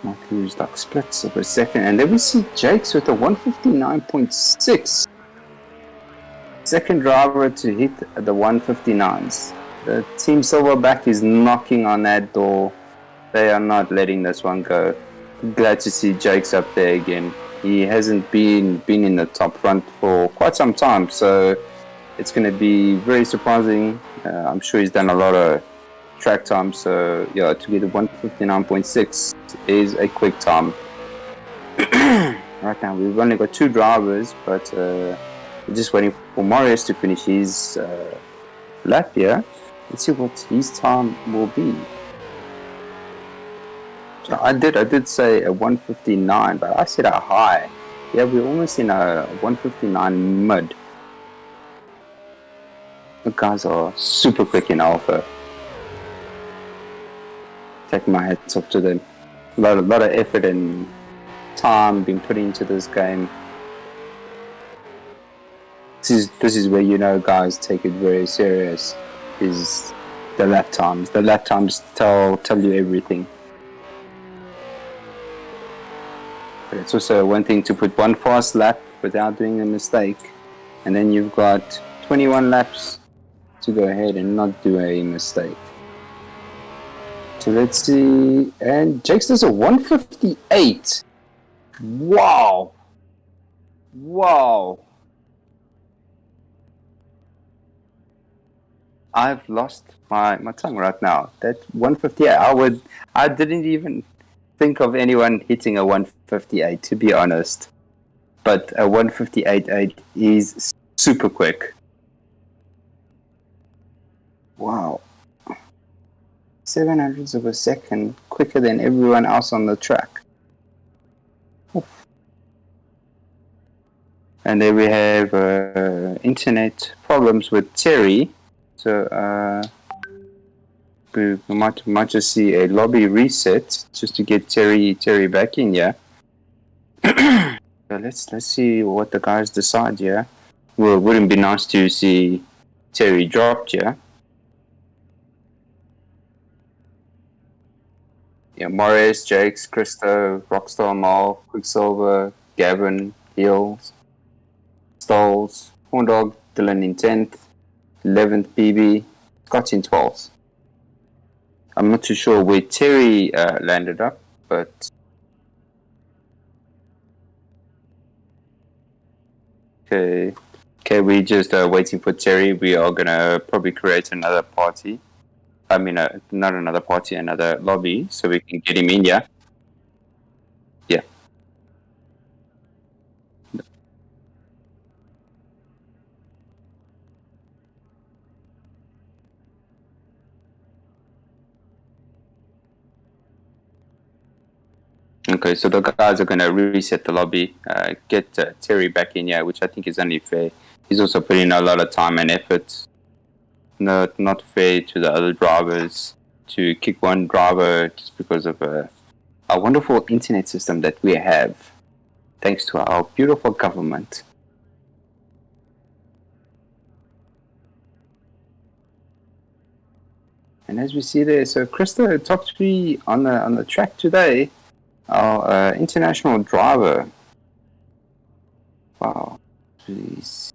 S2: Might lose like splits of a second. And then we see Jakes with a 159.6. Second driver to hit the 159s. The Team Silverback is knocking on that door. They are not letting this one go. Glad to see Jake's up there again. He hasn't been in the top front for quite some time, so it's going to be very surprising. I'm sure he's done a lot of track time, so yeah, to get a 159.6 is a quick time. Right now, we've only got 2 drivers, but we're just waiting for Marius to finish his lap here. Let's see what his time will be. So I did say a 159, but I said a high. Yeah, we're almost in a 159 mid. The guys are super quick in Alpha. Take my hats off to them. A lot of effort and time being put into this game. This is where you know guys take it very serious. Is the lap times. The lap times tell you everything. But it's also one thing to put one fast lap without doing a mistake, and then you've got 21 laps to go ahead and not do a mistake. So let's see, and Jakes does a 158. Wow. I've lost my tongue right now. That 158, I didn't even think of anyone hitting a 158, to be honest. But a 158.8 is super quick. Wow. 700ths of a second quicker than everyone else on the track. Oof. And there we have internet problems with Terry. So we might just see a lobby reset just to get Terry back in here. So let's see what the guys decide here. Well, it wouldn't be nice to see Terry dropped here. Yeah, Morris, Jakes, Christo, Rockstar, Mal, Quicksilver, Gavin, Heels, Stoles, Horndog, Dylan in 10th, 11th PB, Scott in 12th. I'm not too sure where Terry landed up, but okay, we're just waiting for Terry. We are gonna probably create another party. I mean, not another party, another lobby, so we can get him in, yeah? Yeah. Okay, so the guys are going to reset the lobby, get Terry back in here, which I think is only fair. He's also putting in a lot of time and effort. Not fair to the other drivers to kick one driver just because of a wonderful internet system that we have, thanks to our beautiful government. And as we see there, so Krista top 3 on the track today. Our international driver. Wow, he's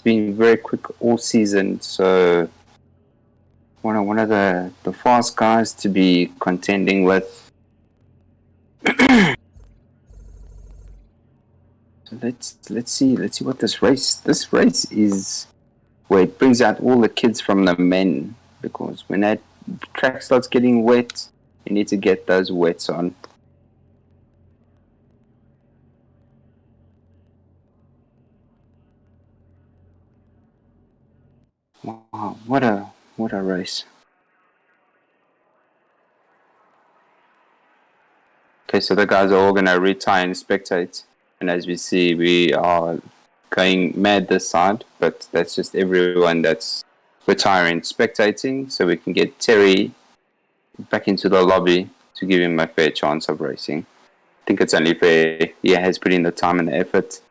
S2: been very quick all season, so one of the fast guys to be contending with. So let's see what this race is, where it brings out all the kids from the men, because when that track starts getting wet, you need to get those wets on. Wow, what a race. Okay, so the guys are all gonna retire and spectate, and as we see, we are going mad this side, but that's just everyone that's retiring, spectating, so we can get Terry back into the lobby to give him a fair chance of racing. I think it's only fair. He has put in the time and the effort.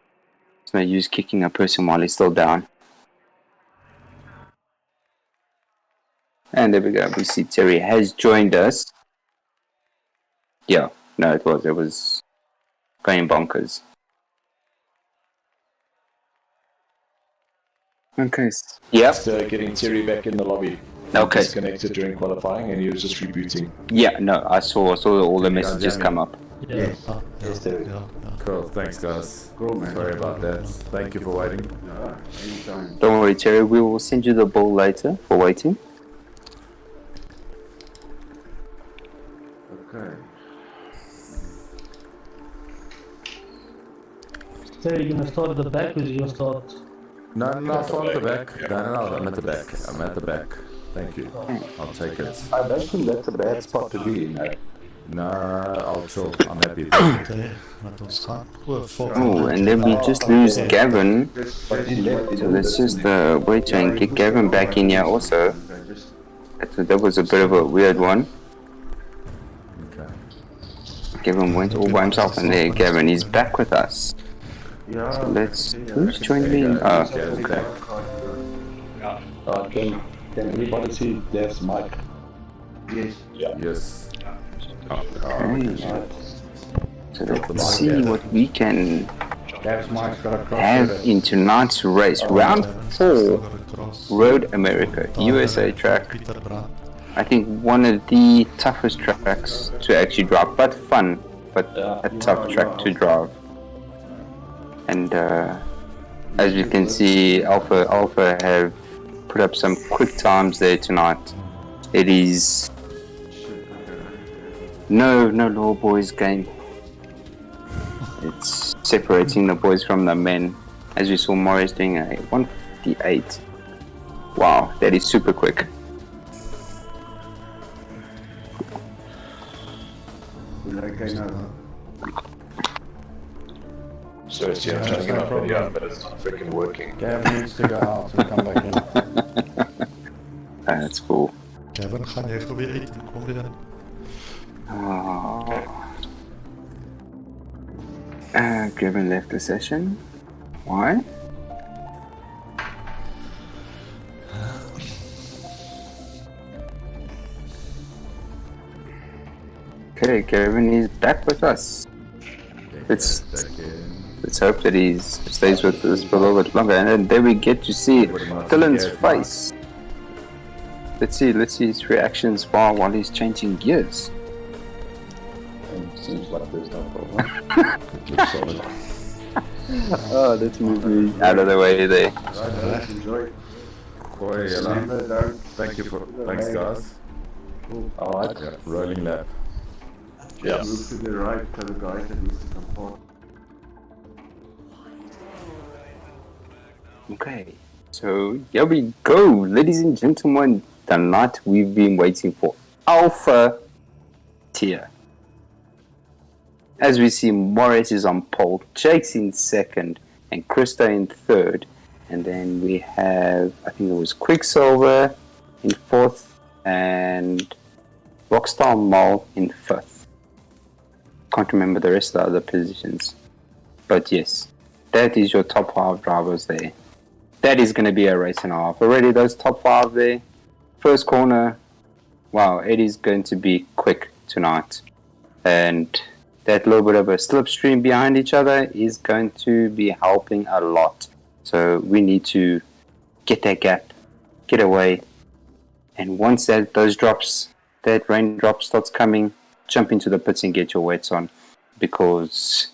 S2: There's no use kicking a person while he's still down. And there we go. We see Terry has joined us. Yeah, no, it was going bonkers. Okay. Yeah.
S5: Getting Terry back in the lobby.
S2: Okay.
S5: Disconnected during qualifying, and he was just rebooting.
S2: Yeah, no, I saw all the messages come up.
S6: Yes.
S5: Yes, Terry.
S6: Yeah.
S7: Cool, thanks guys.
S1: Cool, man.
S7: Sorry about that. Thank you for waiting.
S1: Anytime.
S2: Don't worry, Terry. We will send you the ball later for waiting.
S1: Okay.
S6: Terry, you gonna start at the back or you gonna start?
S7: No, I'll start at the back. No, I'm at the back. I'm at the back. Thank you. I'll take it.
S5: I don't think that's a bad spot to be in.
S7: No, I'll chill. I'm happy.
S6: Okay, that was fun.
S2: Oh, and then we just lose Gavin. So let's just wait and get Gavin back in here also. That was a bit of a weird one.
S7: Okay.
S2: Gavin went all by himself, and there Gavin is back with us.
S1: Yeah.
S2: So let's... Who's joined me?
S7: Okay.
S5: Can anybody see Dev's mic?
S1: Yes.
S5: Yeah.
S7: Yes.
S2: Okay. So let's see what we can
S1: Dev's mic's got a cross.
S2: have in tonight's race. Round 4, Road America, USA track. I think one of the toughest tracks to actually drive, but fun, but a tough track to drive. And as you can see, Alpha have put up some quick times there tonight. It is no law boys game. It's separating the boys from the men. As we saw Morris doing a 158. Wow, that is super quick.
S1: Okay, no.
S5: So it's trying to get my video, but it's not freaking working.
S1: Gavin needs to go out and come back in.
S2: That's cool.
S6: Kevin, ga je even weer eten? Kom weer in.
S2: Oh. Gavin left the session. Why? Okay, Gavin is back with us. Let's hope that he stays with us for a little bit longer. And then there we get to see Dylan's face. Let's see his reactions while he's changing gears.
S5: Seems like there's no problem. Looks solid.
S2: Oh, let's move me out of the way there.
S1: Enjoy.
S7: Boy, thank you for, thanks guys.
S5: Alright.
S7: Yeah, rolling lap.
S5: Yeah.
S1: Move to the right for the guys that needs to come forward.
S2: Okay, so here we go, ladies and gentlemen. The night we've been waiting for. Alpha tier. As we see, Morris is on pole, Jake's in second, and Krista in third. And then we have, I think it was Quicksilver in fourth, and Rockstar Mole in fifth. Can't remember the rest of the other positions. But yes, that is your top 5 drivers there. That is going to be a race and a half. Already those top 5 there. First corner, wow, it is going to be quick tonight. And that little bit of a slipstream behind each other is going to be helping a lot. So we need to get that gap, get away. And once that raindrop starts coming, jump into the pits and get your wets on. Because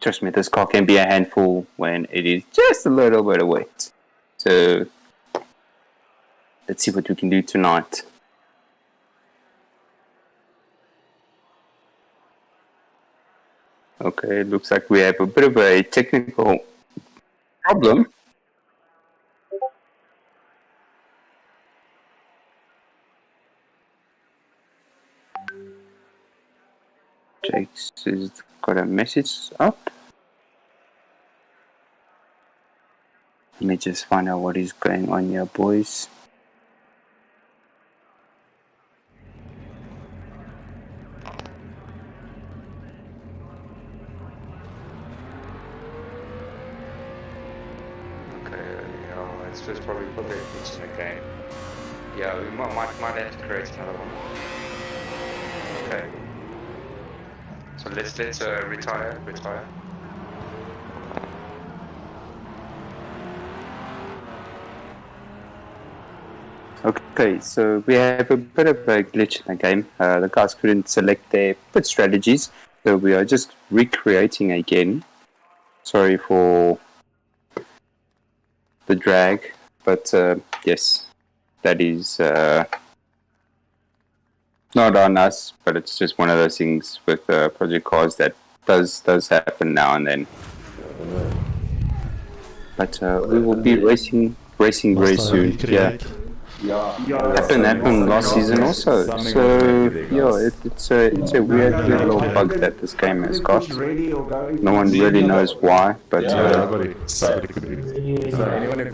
S2: Trust me, this car can be a handful when it is just a little bit of weight. So let's see what we can do tonight. Okay, it looks like we have a bit of a technical problem. Jake's has got a message up. Let me just find out what is going on here, boys.
S8: Let's just probably put that glitch in the game. Yeah, we might have to create another one. Okay. So let's retire.
S2: Okay, so we have a bit of a glitch in the game. The guys couldn't select their pit strategies, so we are just recreating again. Sorry for the drag, but yes, that is not on us, but it's just one of those things with project cars that does happen now and then. But we will be racing very soon. Happened last season also. So yeah, it's a weird little bug that this game has got. No one really knows why, but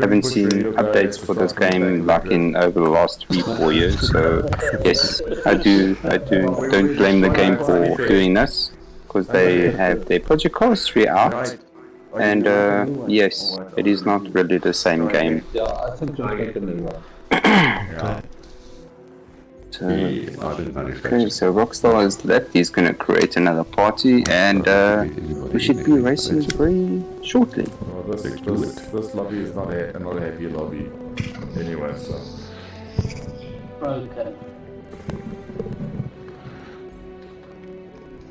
S2: haven't seen updates for this game like in over the last 3-4 years. So yes, I don't blame the game for doing this, because they have their project cars 3 out. And yes, it is not really the same game. So Rockstar has left. He's going to create another party, and we should be racing very shortly.
S7: Well, this lobby is not a happy lobby anyway, so.
S6: Okay.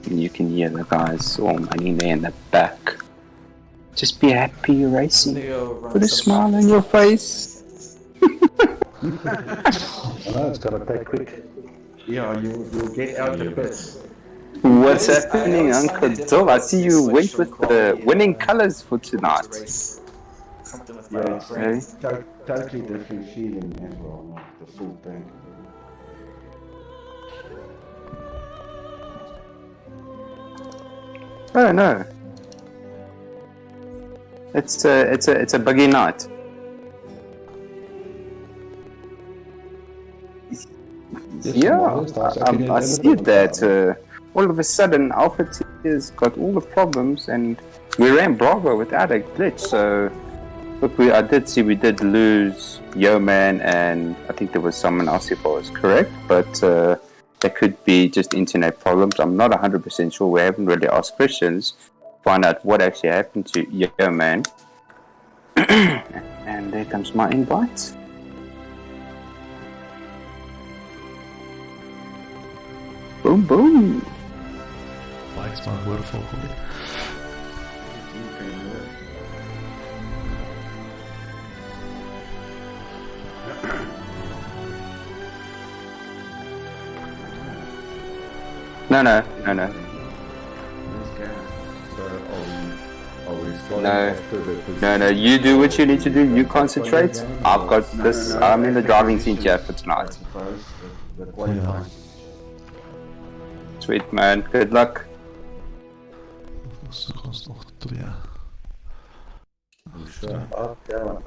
S2: And you can hear the guys all money there in the back. Just be happy you're racing. Put a smile on your face.
S6: I know it's gonna take quick.
S9: Yeah, you'll get out the pits.
S2: What's happening, Uncle Dov? I see you went with the winning colors for tonight.
S9: Yeah, it's totally different feeling as well, not the full thing.
S2: Oh no. It's a buggy night. Yeah, I see that. All of a sudden, Alpha T's got all the problems, and we ran Bravo without a glitch. So, look, I did see we did lose Yo-Man, and I think there was someone else if I was correct, but that could be just internet problems. I'm not 100% sure. We haven't really asked questions to find out what actually happened to Yo-Man. And there comes my invite. Boom, boom.
S6: Lights maar worden volgende.
S2: No. No, you do what you need to do. You concentrate. I've got this. I'm in the driving seat here for tonight.
S6: Ja.
S2: Sweet man, good luck.
S6: Dat was nog 2.
S9: Oh, yeah.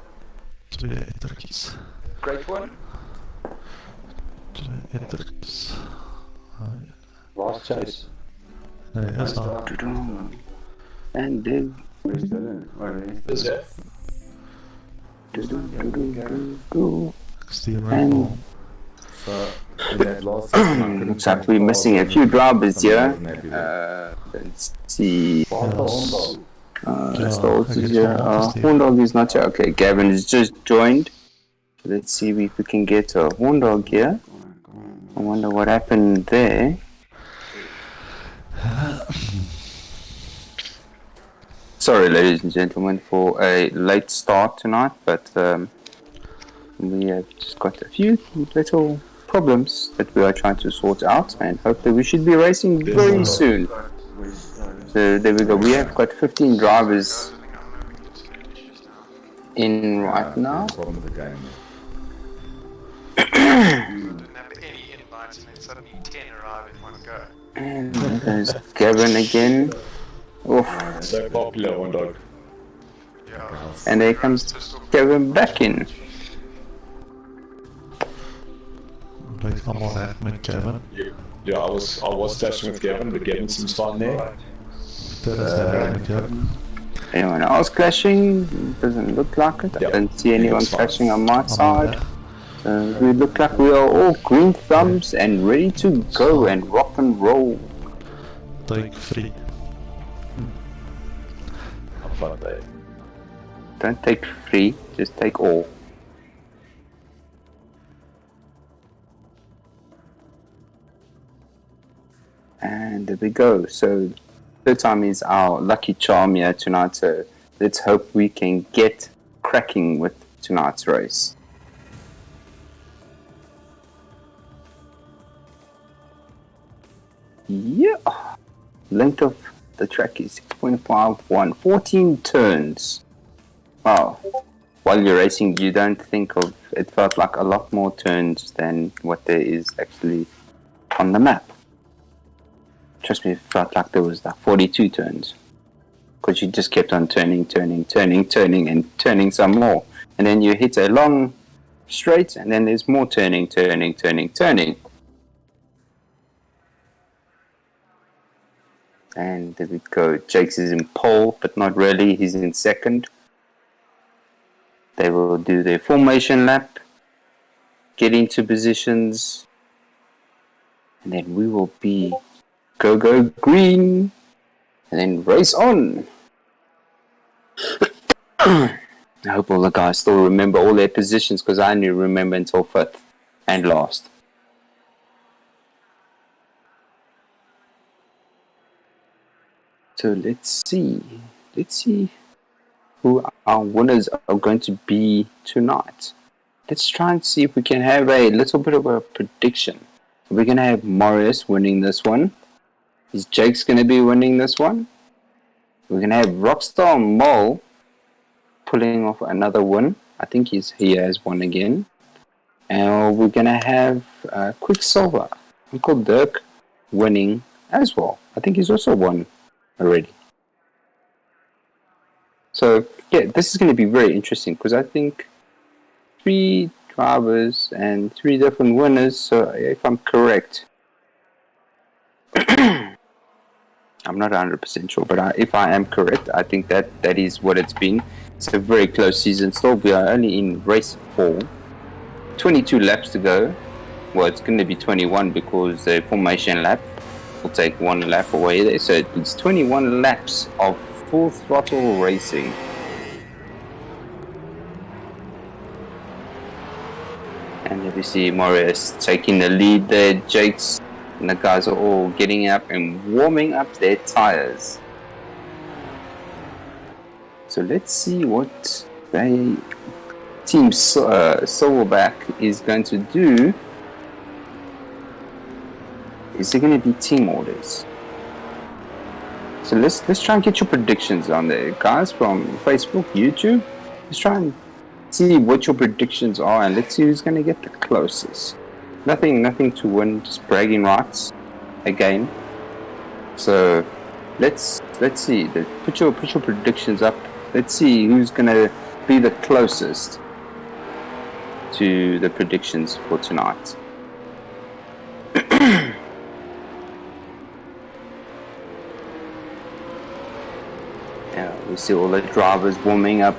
S6: 2 ettertjes.
S8: Great one.
S6: 2 ettertjes.
S9: Last chase.
S6: Nee, dat is nou.
S2: And then.
S6: Steer maar vol.
S2: Looks like we're missing a few drivers here. Let's see. Stalls is here. Horndog is not here. Okay, Gavin has just joined. Let's see if we can get a Horndog here. I wonder what happened there. Sorry, ladies and gentlemen, for a late start tonight, but we have just got a few little problems that we are trying to sort out, and hopefully we should be racing very soon. So there we go. We have got 15 drivers in right now.
S7: Problem with the game.
S8: Didn't have any invites and then suddenly 10 arrive in one go.
S2: And there's Gavin again. Oof.
S5: So popular, one dog.
S8: Yeah.
S2: And there comes Gavin back in.
S6: Please come on that, with Kevin.
S5: Yeah, I was touching with Gavin, but Gavin seems fine there.
S2: Anyone else clashing? Doesn't look like it. I don't see anyone clashing on my side. We look like we are all green thumbs and ready to go and rock and roll.
S6: Take 3.
S5: Have fun, Dave.
S2: Don't take 3, just take all. And there we go. So third time is our lucky charm here tonight. So let's hope we can get cracking with tonight's race. Yeah, length of the track is 6.51, 14 turns. Wow, while you're racing you don't think of, it felt like a lot more turns than what there is actually on the map. Trust me, it felt like there was like 42 turns. Because you just kept on turning and turning some more. And then you hit a long straight and then there's more turning. And there we go. Jakes is in pole, but not really. He's in second. They will do their formation lap, get into positions, and then we will be go green, and then race on. I hope all the guys still remember all their positions, because I only remember until 5th and last. So let's see who our winners are going to be tonight. Let's try and see if we can have a little bit of a prediction. We're going to have Marius winning this one. Is Jake's going to be winning this one? We're going to have Rockstar Mole pulling off another win. I think he has won again. And we're going to have Quicksilver, Uncle Dirk, winning as well. I think he's also won already. So yeah, this is going to be very interesting because I think 3 drivers and 3 different winners. So if I'm correct, I'm not 100% sure, but if I am correct, I think that is what it's been. It's a very close season still. We are only in race 4, 22 laps to go. Well, it's going to be 21 because the formation lap will take 1 lap away there. So it's 21 laps of full throttle racing. And there we see Marius taking the lead there. Jake's and the guys are all getting up and warming up their tires. So let's see what Team Silverback is going to do. Is there going to be team orders? So let's try and get your predictions on there, guys, from Facebook, YouTube. Let's try and see what your predictions are, and let's see who's going to get the closest. Nothing to win, just bragging rights again. So let's see. Put your predictions up. Let's see who's going to be the closest to the predictions for tonight. We see all the drivers warming up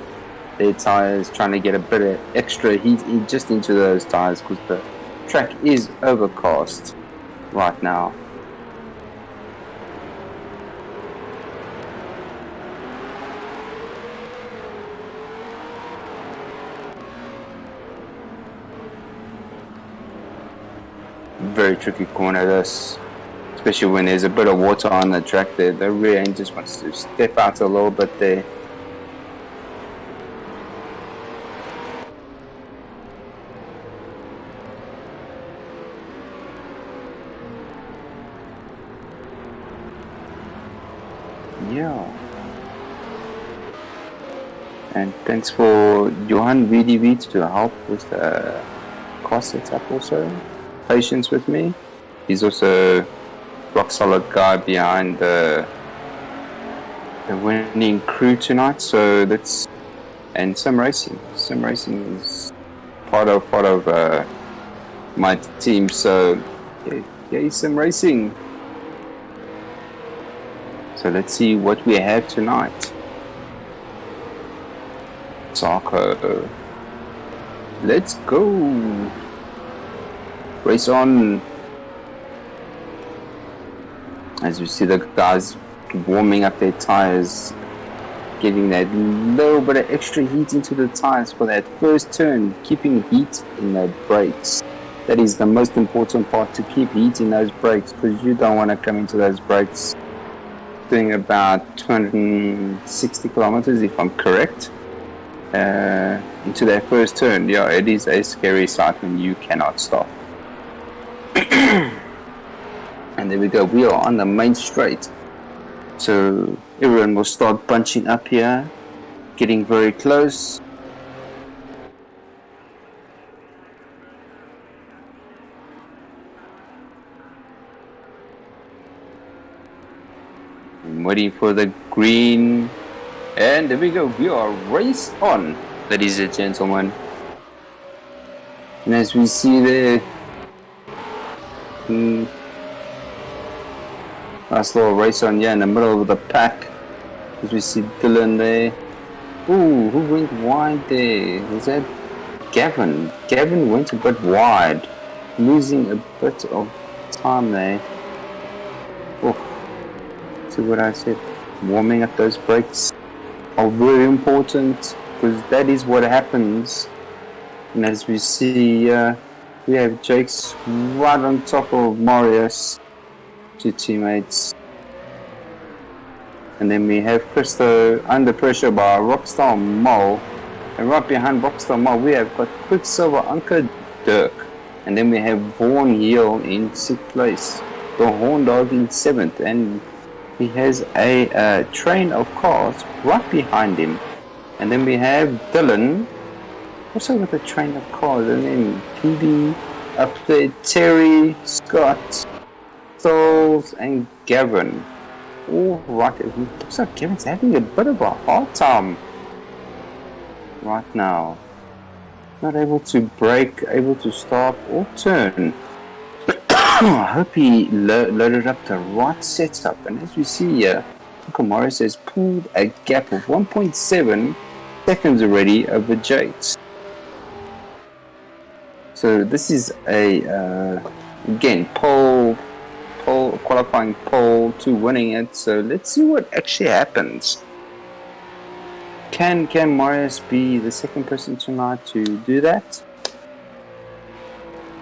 S2: their tires, trying to get a bit of extra heat just into those tires because the track is overcast right now. Very tricky corner this. especially when there's a bit of water on the track there. The rear end just wants to step out a little bit there. Yeah. And thanks for Johan VDV to help with the car setup also. Patience with me. He's also rock solid guy behind the winning crew tonight. So that's, and some racing. Some racing is part of my team. So yeah, some racing. So let's see what we have tonight. SARCO. Let's go. Race on. As you see the guys warming up their tires, getting that little bit of extra heat into the tires for that first turn, keeping heat in the brakes. That is the most important part, to keep heat in those brakes, because you don't want to come into those brakes doing about 260 kilometers, if I'm correct, into that first turn. Yeah, it is a scary sight when you cannot stop. And there we go, we are on the main straight. So everyone will start bunching up here, getting very close. I'm waiting for the green. And there we go, we are race on, ladies and gentlemen. And as we see there, nice little race on here in the middle of the pack. As we see Dylan there. Ooh, who went wide there? Was that Gavin? Gavin went a bit wide, losing a bit of time there. Oh, see what I said? Warming up those brakes are very important, because that is what happens. And as we see, we have Jake's right on top of Marius, two teammates. And then we have Christo under pressure by Rockstar Mole. And right behind Rockstar Mole, we have got Quicksilver Anchor Dirk. And then we have Vaughn Heel in 6th place. The Horn Dog in 7th. And he has a train of cars right behind him. And then we have Dylan also with a train of cars. And then PB up there, Terry, Scott, Souls, and Gavin. All right, it looks like Gavin's having a bit of a hard time right now. Not able to brake, able to stop or turn. I hope he loaded up the right setup. And as we see here, Uncle Morris has pulled a gap of 1.7 seconds already over Jakes. So this is a again qualifying pole to winning it. So let's see what actually happens. Can Marius be the second person tonight to do that?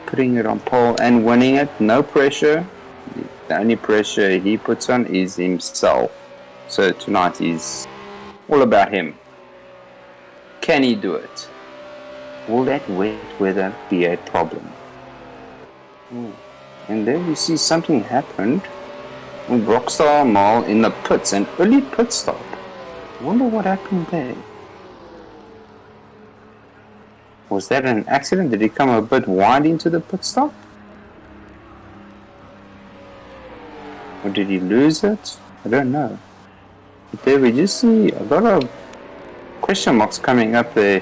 S2: Putting it on pole and winning it, no pressure. The only pressure he puts on is himself. So tonight is all about him. Can he do it? Will that wet weather be a problem? And there you see something happened with Rockstar Mall in the pits, an early pit stop. I wonder what happened there. Was that an accident? Did he come a bit wide into the pit stop? Or did he lose it? I don't know. But there we just see a lot of question marks coming up there.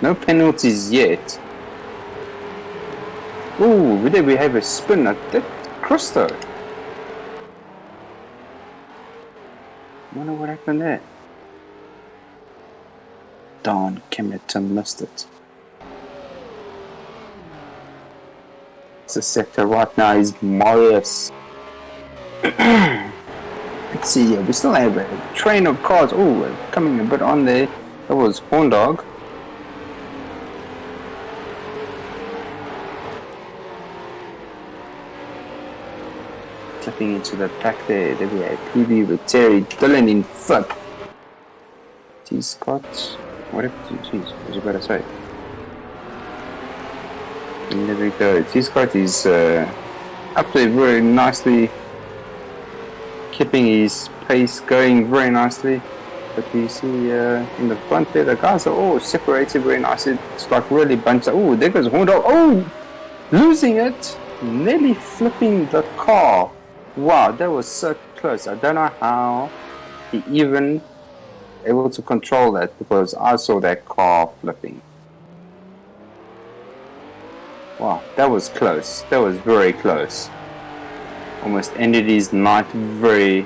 S2: No penalties yet. Ooh, there we have a spin at that Christo. Wonder what happened there. Darn, Kemerton missed it. The sector right now is Marius. Let's see here, we still have a train of cars. Oh, coming a bit on there. That was Horn Dog. clipping into the pack there. There we have PB with Terry, Dylan in 5th. T Scott, what happened to jeez, what was I about to say? And there we go. T Scott is up there very nicely, keeping his pace going very nicely. But we see in the front there, the guys are all separated very nicely. It's like really bunched up. Oh, there goes Horndal. Oh, losing it. Nearly flipping the car. Wow, that was so close. I don't know how he even able to control that, because I saw that car flipping. Wow, that was close. That was very close. Almost ended his night very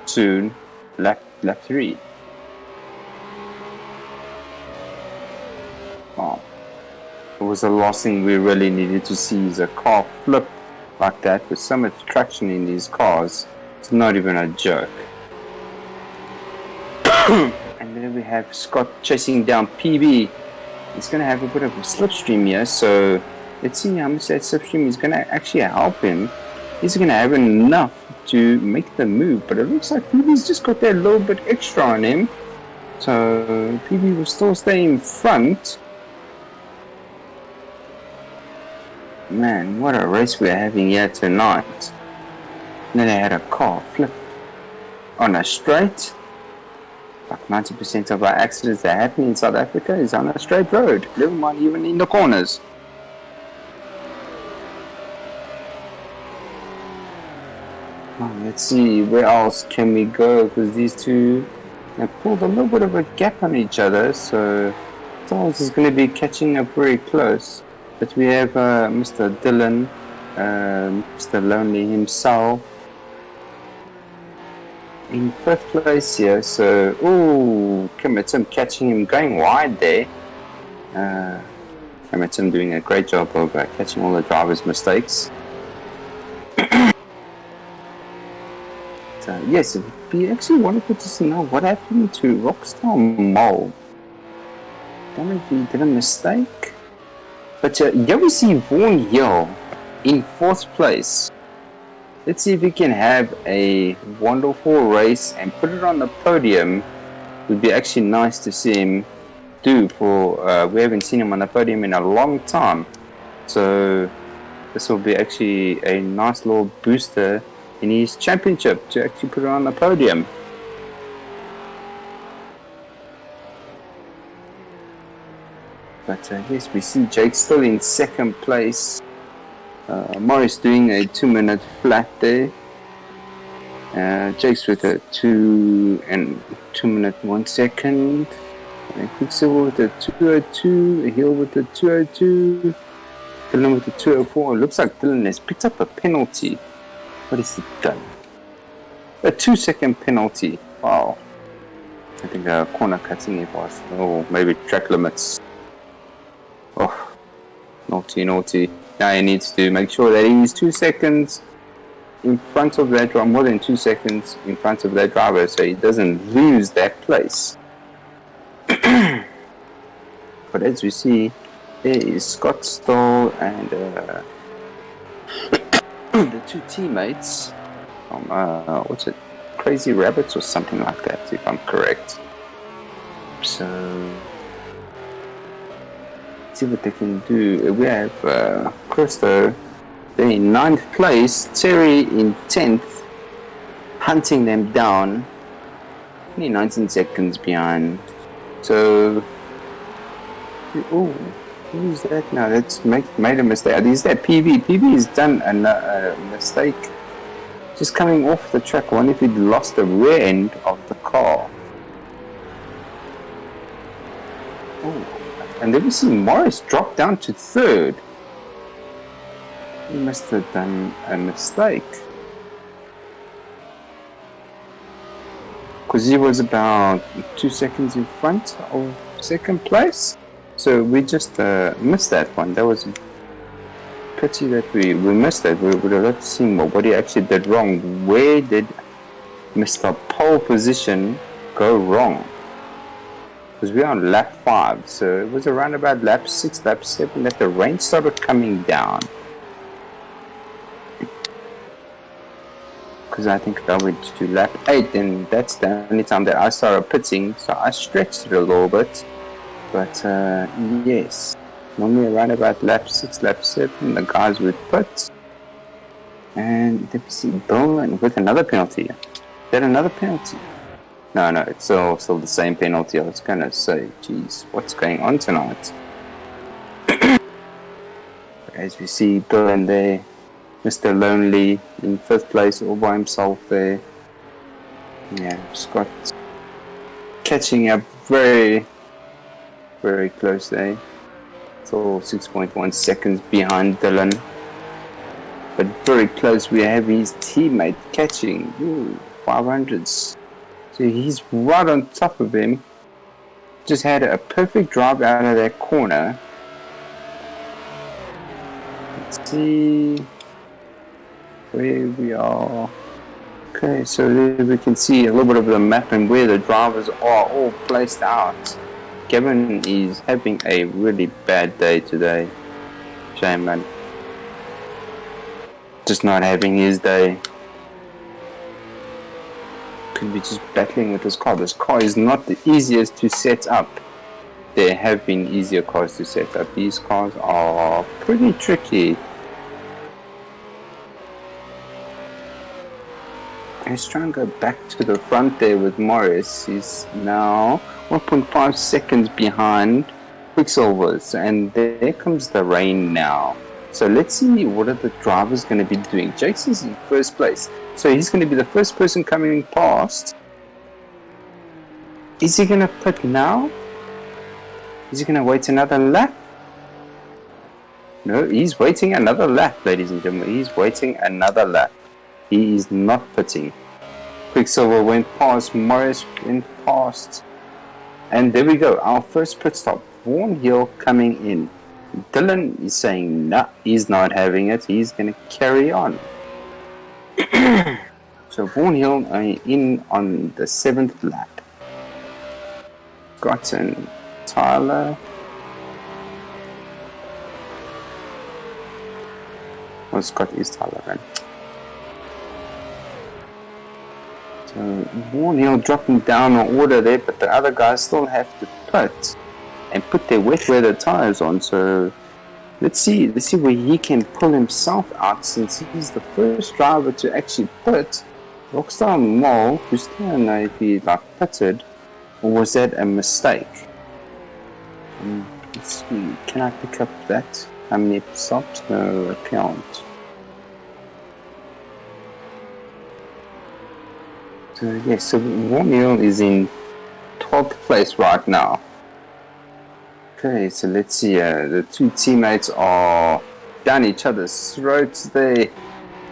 S2: soon. Lap 3. Wow. It was the last thing we really needed to see, is a car flip like that with so much traction in these cars. It's not even a joke. And then we have Scott chasing down PB. He's going to have a bit of a slipstream here, so let's see how much that slipstream is going to actually help him. He's going to have enough to make the move, but it looks like PB's just got that little bit extra on him, so PB will still stay in front. Man, what a race we're having here tonight. And then I had a car flip on a straight. Like 90% of our accidents that happen in South Africa is on a straight road. Never mind even in the corners. Let's see, where else can we go? Because these two have pulled a little bit of a gap on each other, so Charles is going to be catching up very close. But we have Mr. Dylan, Mr. Lonely himself, in 5th place here. So, ooh, Kamatim catching him, going wide there. Kamatim doing a great job of catching all the driver's mistakes. Yes, we actually wanted to just know what happened to Rockstar Mole. Don't know if he did a mistake. But here we see Vaughan Hill in 4th place. Let's see if we can have a wonderful race and put it on the podium. It would be actually nice to see him do, for we haven't seen him on the podium in a long time. So this will be actually a nice little booster in his championship to actually put it on the podium. But yes, we see Jake still in 2nd place. Morris doing a 2-minute flat there. Jake's with a 2 minute 1 second. And Quicksilver with a 2:02. Hill with a 2:02. Dylan with a 2:04. It looks like Dylan has picked up a penalty. What has he done? A 2-second penalty. Wow. I think corner cutting it was. Or maybe track limits. Oh, naughty. Now he needs to make sure that he's 2 seconds in front of that driver, more than 2 seconds in front of that driver, so he doesn't lose that place. But as we see, there is Scott Stoll and the 2 teammates from what's it, Crazy Rabbits or something like that, if I'm correct. So see what they can do. We have Christo there in 9th place, Terry in 10th, hunting them down, only 19 seconds behind. So, oh, who is that now? That's made a mistake. Is that PV? PV has done a mistake. Just coming off the track. I wonder if he'd lost the rear end of the car. Oh. And then we see Morris drop down to 3rd. He must have done a mistake. Because he was about 2 seconds in front of 2nd place. So we just missed that one. That was a pity that we missed that. We would have loved to see what he actually did wrong. Where did Mr. Pole Position go wrong? Because we're on lap 5, so it was around about lap 6, lap 7 that the rain started coming down. because I think I went to lap 8, and that's the only time that I started pitting, so I stretched it a little bit. But yes, normally around about lap 6, lap 7, the guys would pit. And then we see Bowen with another penalty. Is that another penalty? No, it's still the same penalty. I was going to say, geez, what's going on tonight? As we see Bowen there, Mr. Lonely in 5th place all by himself there. Yeah, Scott catching up very, very close there. It's all 6.1 seconds behind Dylan. But very close, we have his teammate catching 500s. So he's right on top of him. Just had a perfect drive out of that corner. Let's see where we are. Okay, so there we can see a little bit of the map and where the drivers are all placed out. Kevin is having a really bad day today. Shame, man. Just not having his day. Could be just battling with this car. This car is not the easiest to set up. There have been easier cars to set up. These cars are pretty tricky. Let's try and go back to the front there with Morris. He's now 1.5 seconds behind Quicksilver's, and there comes the rain now. So let's see what are the drivers going to be doing. Jake's is in 1st place, so he's going to be the first person coming past. Is he going to pit now? Is he going to wait another lap? No, he's waiting another lap, ladies and gentlemen. He's waiting another lap. He is not pitting. Quicksilver went past, Morris went past. And there we go, our first pit stop. Vaughan Hill coming in. Dylan is saying, nah, he's not having it. He's going to carry on. So Vaughan Hill in on the 7th lap. Scott and Tyler. Oh, Scott is Tyler, man. So Vaughan Hill dropping down an order there, but the other guys still have to pit and put their wet weather tires on. So let's see where he can pull himself out, since he's the first driver to actually pit. Rockstar Mall, who still don't know if he pitted, or was that a mistake? Let's see, can I pick up that? How many stops? No, I can't. So yes, so Romeo is in 12th place right now. Okay, so let's see, the two teammates are down each other's throats there,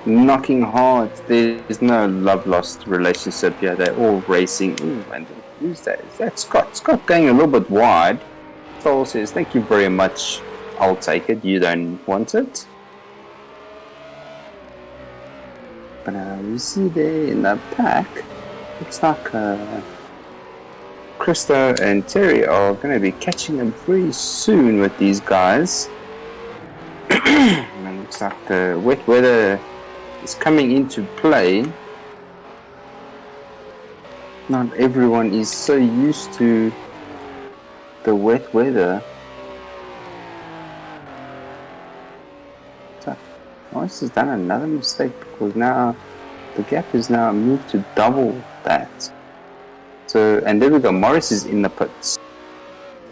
S2: knocking hard. There's no love-lost relationship here, they're all racing. Ooh, and who's that? Is that Scott? Scott going a little bit wide. Soul says, thank you very much, I'll take it, you don't want it. But we see there in the pack, looks like Krista and Terry are going to be catching up very soon with these guys. And it looks like the wet weather is coming into play. Not everyone is so used to the wet weather. So Morris has done another mistake, because now the gap is now moved to double that. So, and there we go, Morris is in the pits.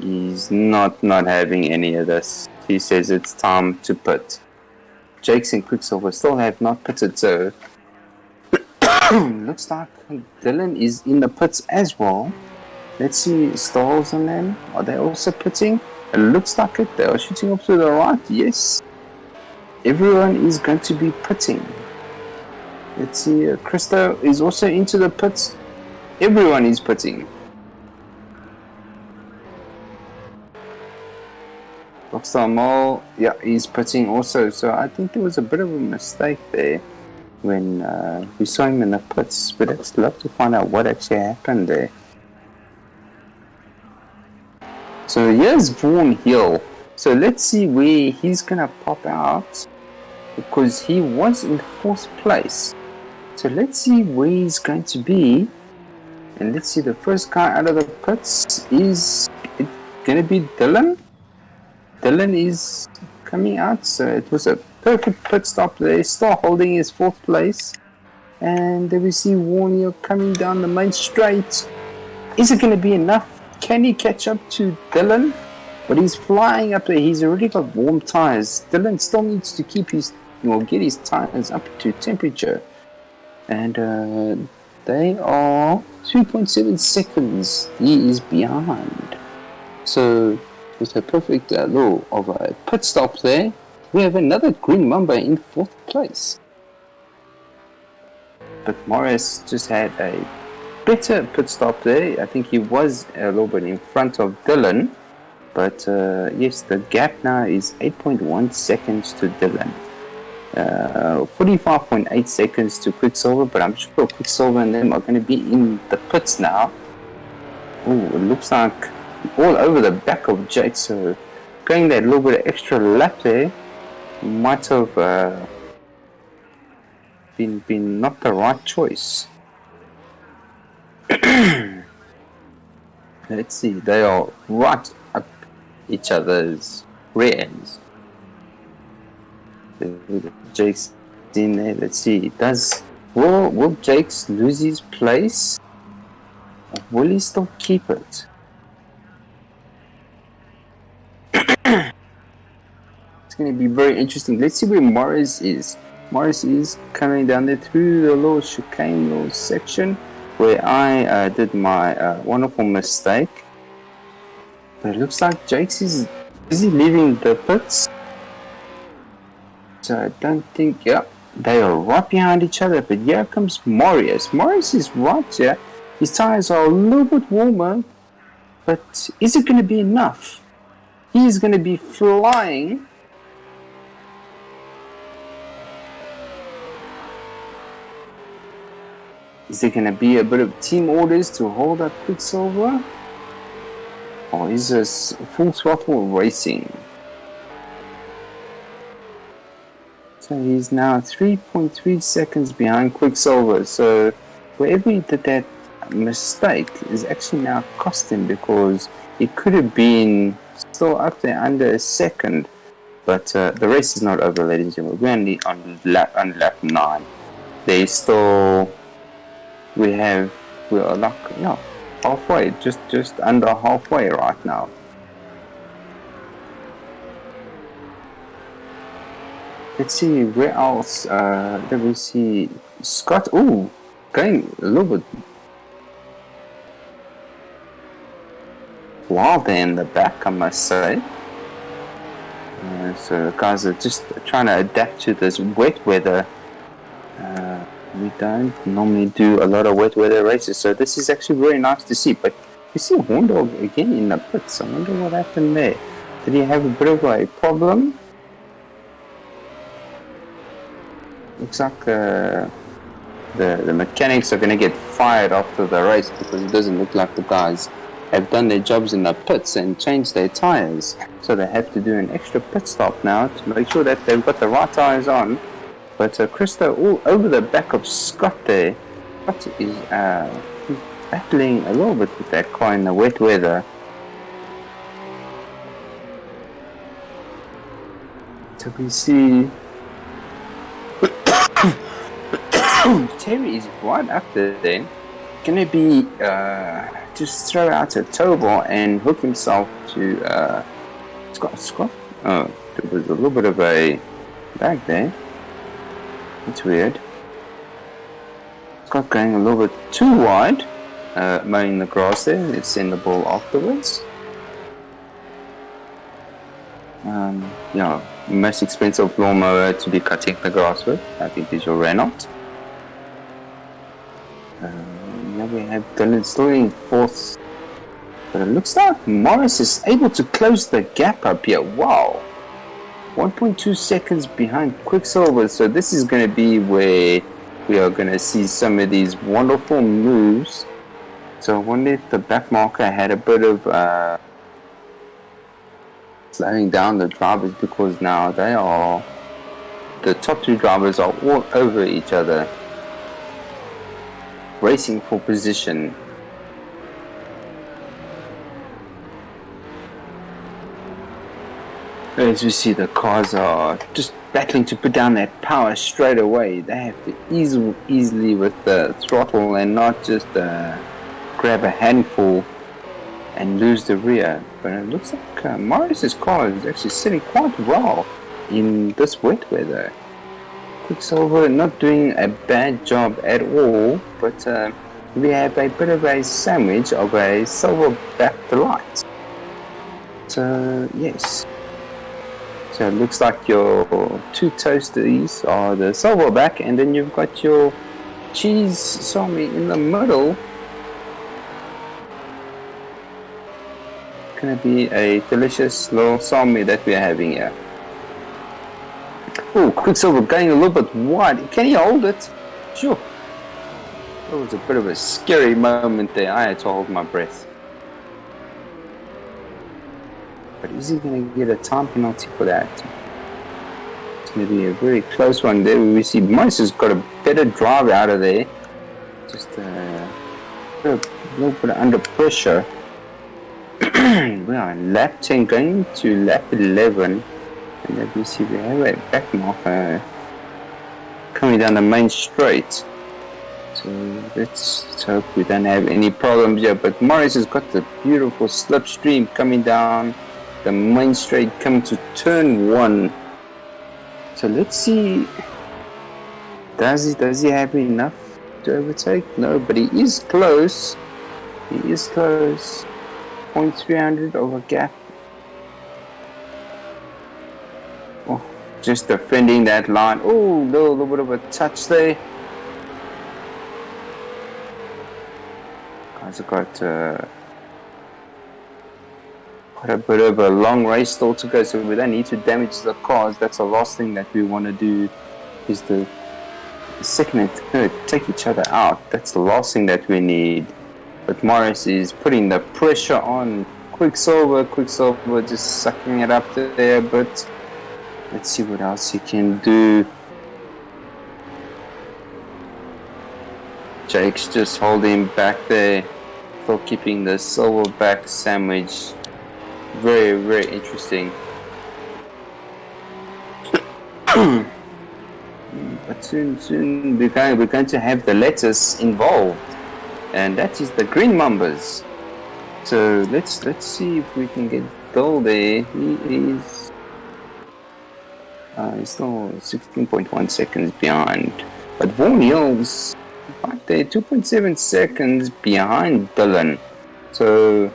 S2: He's not having any of this. He says it's time to pit. Jakes and Quicksilver still have not pitted, so looks like Dylan is in the pits as well. Let's see, Stahls and them, are they also pitting? It looks like it, they are shooting up to the right, yes. Everyone is going to be pitting. Let's see, Krista is also into the pits. Everyone is pitting. Rockstar Mall, yeah, he's pitting also. So I think there was a bit of a mistake there when we saw him in the pits. But I'd love to find out what actually happened there. So here's Vaughan Hill. So let's see where he's going to pop out, because he was in 4th place. So let's see where he's going to be. And let's see, the first car out of the pits is it going to be Dylan. Dylan is coming out, so it was a perfect pit stop there, still holding his 4th place. And then we see Warner coming down the main straight. Is it going to be enough? Can he catch up to Dylan? But he's flying up there. He's already got warm tires. Dylan still needs to keep get his tires up to temperature. And they are 2.7 seconds. He is behind. So with a perfect law of a pit stop there, we have another Green Mamba in 4th place. But Morris just had a better pit stop there. I think he was a little bit in front of Dylan. But yes, the gap now is 8.1 seconds to Dylan. 45.8 seconds to Quicksilver, but I'm sure Quicksilver and them are going to be in the pits now. Oh, it looks like all over the back of Jake, so going that little bit of extra lap there might have been not the right choice. Let's see, they are right up each other's rear ends. Jake's in there. Let's see. Will Jake's lose his place? Or will he still keep it? It's going to be very interesting. Let's see where Morris is. Morris is coming down there through the little chicane little section where I did my wonderful mistake. But it looks like Jake's is he leaving the pits? So I don't think, they are right behind each other, but here comes Marius. Marius is right here. His tires are a little bit warmer, but is it going to be enough? He is going to be flying. Is there going to be a bit of team orders to hold up Quicksilver? Or is this full throttle racing? So he's now 3.3 seconds behind Quicksilver. So wherever he did that mistake is actually now cost him, because it could have been still up there under a second. But the race is not over, ladies and gentlemen. We're only on lap 9. They still, we are like, halfway, just under halfway right now. Let's see where else. Let me see. Scott. Ooh, going a little bit wild there in the back, I must say. So the guys are just trying to adapt to this wet weather. We don't normally do a lot of wet weather races, so this is actually very nice to see. But you see Horndog again in the pits. I wonder what happened there. Did he have a bit of a problem? Looks like the mechanics are going to get fired after the race, because it doesn't look like the guys have done their jobs in the pits and changed their tires. So they have to do an extra pit stop now to make sure that they've got the right tires on. But Christo all over the back of Scott there. Scott is battling a little bit with that car in the wet weather. So we see Terry is right up there then. Gonna be just throw out a tow bar and hook himself to Scott. Oh, there was a little bit of a lag there. It's weird. Scott going a little bit too wide, mowing the grass there. Let's send the ball afterwards. Most expensive lawnmower to be cutting the grass with, I think, is your Renault. Now we have Dylan still in 4th, but it looks like Morris is able to close the gap up here. Wow, 1.2 seconds behind Quicksilver. So this is going to be where we are going to see some of these wonderful moves. So I wonder if the back marker had a bit of slowing down the drivers, because now the top 2 drivers are all over each other. racing for position. As we see, the cars are just battling to put down that power straight away. They have to easily with the throttle and not just grab a handful and lose the rear. But it looks like Morris's car is actually sitting quite well in this wet weather. Quicksilver not doing a bad job at all, but we have a bit of a sandwich of a silver backed light. So yes. So it looks like your two toasties are the silverback, and then you've got your cheese salmi in the middle. Gonna be a delicious little salmi that we're having here. Oh, Quicksilver going a little bit wide. Can he hold it? Sure. That was a bit of a scary moment there. I had to hold my breath. But is he going to get a time penalty for that? It's going to be a very close one there. We see Morris has got a better drive out of there. Just a little bit under pressure. We are lap 10 going to lap 11. And let me see, we have a back marker coming down the main straight. So let's hope we don't have any problems here. But Morris has got the beautiful slipstream coming down the main straight, coming to turn 1. So let's see, does he have enough to overtake? No, but he is close. He is close. 0.300 of a gap. Oh, just defending that line. Oh, little bit of a touch there. Guys have got quite a bit of a long race still to go, so we don't need to damage the cars. That's the last thing that we want to do, is the second and third take each other out. That's the last thing that we need. But Morris is putting the pressure on Quicksilver just sucking it up there, but let's see what else he can do. Jake's just holding back there, still keeping the silverback sandwich. Very, very interesting. But soon we're going to have the lettuce involved, and that is the green numbers. So let's see if we can get Bill there. He's still 16.1 seconds behind, but Vaughan Hill's right there, 2.7 seconds behind Dylan. So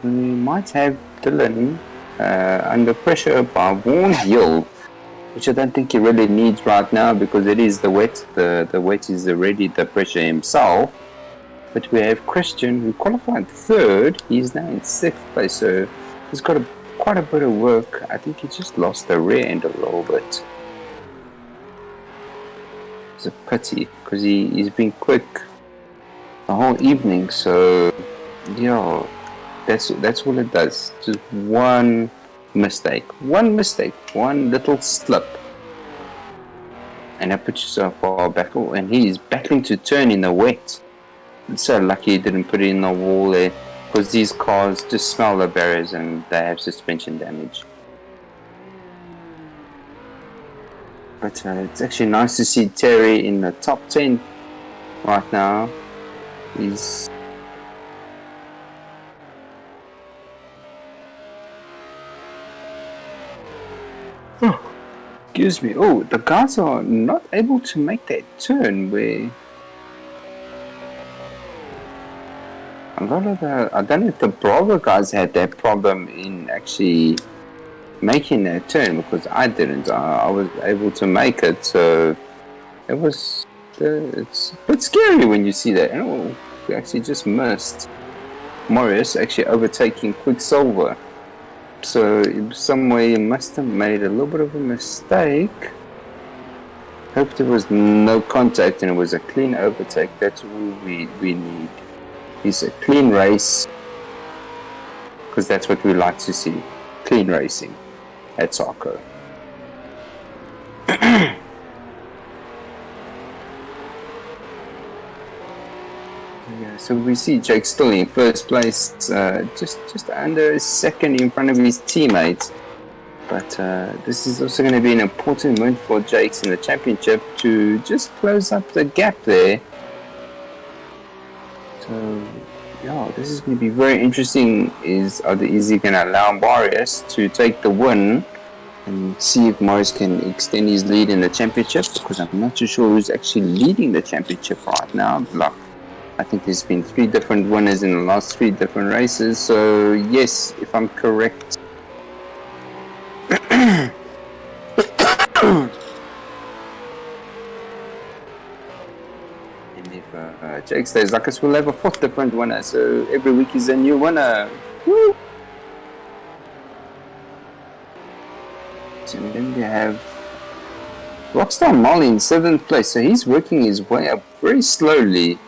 S2: we might have Dylan under pressure by Vaughan Hill, which I don't think he really needs right now because it is the wet. The wet is already the pressure himself. But we have Christian, who qualified 3rd. He's now in 6th place, so he's got quite a bit of work. I think he just lost the rear end a little bit. It's a pity because he's been quick the whole evening. So yeah, that's all it does. Just one mistake, one little slip, and that puts you so far back. Oh, and he's battling to turn in the wet. It's so lucky he didn't put it in the wall there, because these cars just smell the barriers and they have suspension damage. But it's actually nice to see Terry in the top 10 right now. He's excuse me. Oh, the guys are not able to make that turn where a lot of I don't know if the Bravo guys had that problem in actually making that turn, because I didn't. I was able to make it, so it was. It's a bit scary when you see that. Oh, we actually just missed Morris actually overtaking Quicksilver. So somewhere you must have made a little bit of a mistake. Hope there was no contact and it was a clean overtake. That's all we need. It's a clean race, because that's what we like to see. Clean racing at SARCO. Yeah, so we see Jake still in first place, just under a second in front of his teammates. But this is also going to be an important win for Jakes in the championship to just close up the gap there. So, yeah, this is going to be very interesting. Is he going to allow Marius to take the win and see if Marius can extend his lead in the championship? Because I'm not too sure who's actually leading the championship right now. Like, I think there's been 3 different winners in the last 3 different races. So, yes, if I'm correct. And if Jake stays like us, we'll have a 4th different winner. So every week is a new winner. Woo! So then we have Rockstar Molly in 7th place. So he's working his way up very slowly.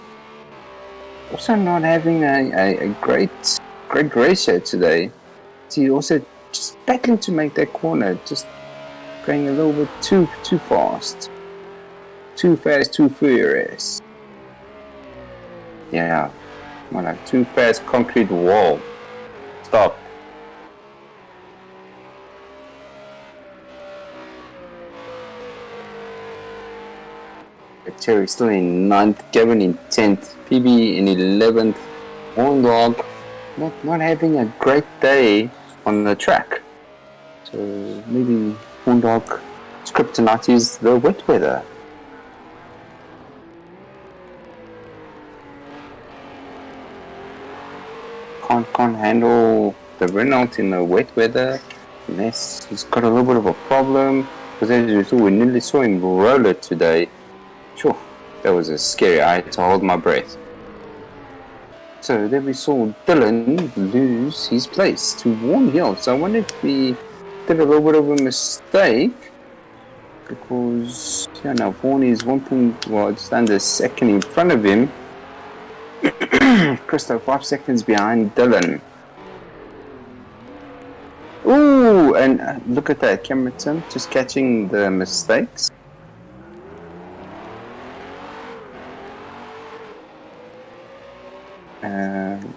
S2: Also not having a great ratio today. So he also just battling to make that corner, just going a little bit too fast. Too fast, too furious. Yeah, more like too fast concrete wall. Stop. Terry still in 9th, Gavin in 10th, PB in 11th, Warndog not having a great day on the track. So maybe Warndog kryptonite is the wet weather. Can't handle the Renault in the wet weather. Unless he's got a little bit of a problem. Because as you saw, we nearly saw him roll it today. Sure, that was a scary. I had to hold my breath. So then we saw Dylan lose his place to Warren Hill. So I wonder if he did a little bit of a mistake. Because, yeah, now Vaughan is just under a second in front of him. Christo 5 seconds behind Dylan. Ooh, and look at that, Cameron Tim just catching the mistakes.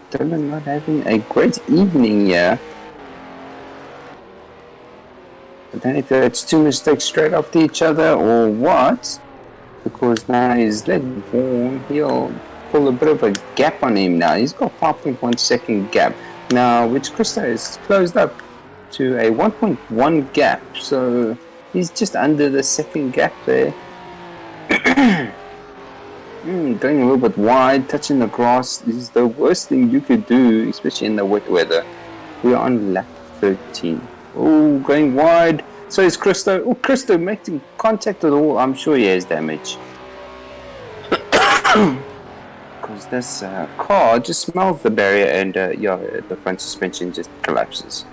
S2: Dylan not having a great evening here. I don't know if it's 2 mistakes straight after each other or what. Because now he's let Vaughan, he'll pull a bit of a gap on him now. He's got 5.1 second gap. Now, which Christo is closed up to a 1.1 gap. So he's just under the second gap there. Going a little bit wide, touching the grass. This is the worst thing you could do, especially in the wet weather. We are on lap 13. Oh, going wide. So is Christo. Oh, Christo making contact with the wall. I'm sure he has damage. Because this car just smells the barrier and the front suspension just collapses.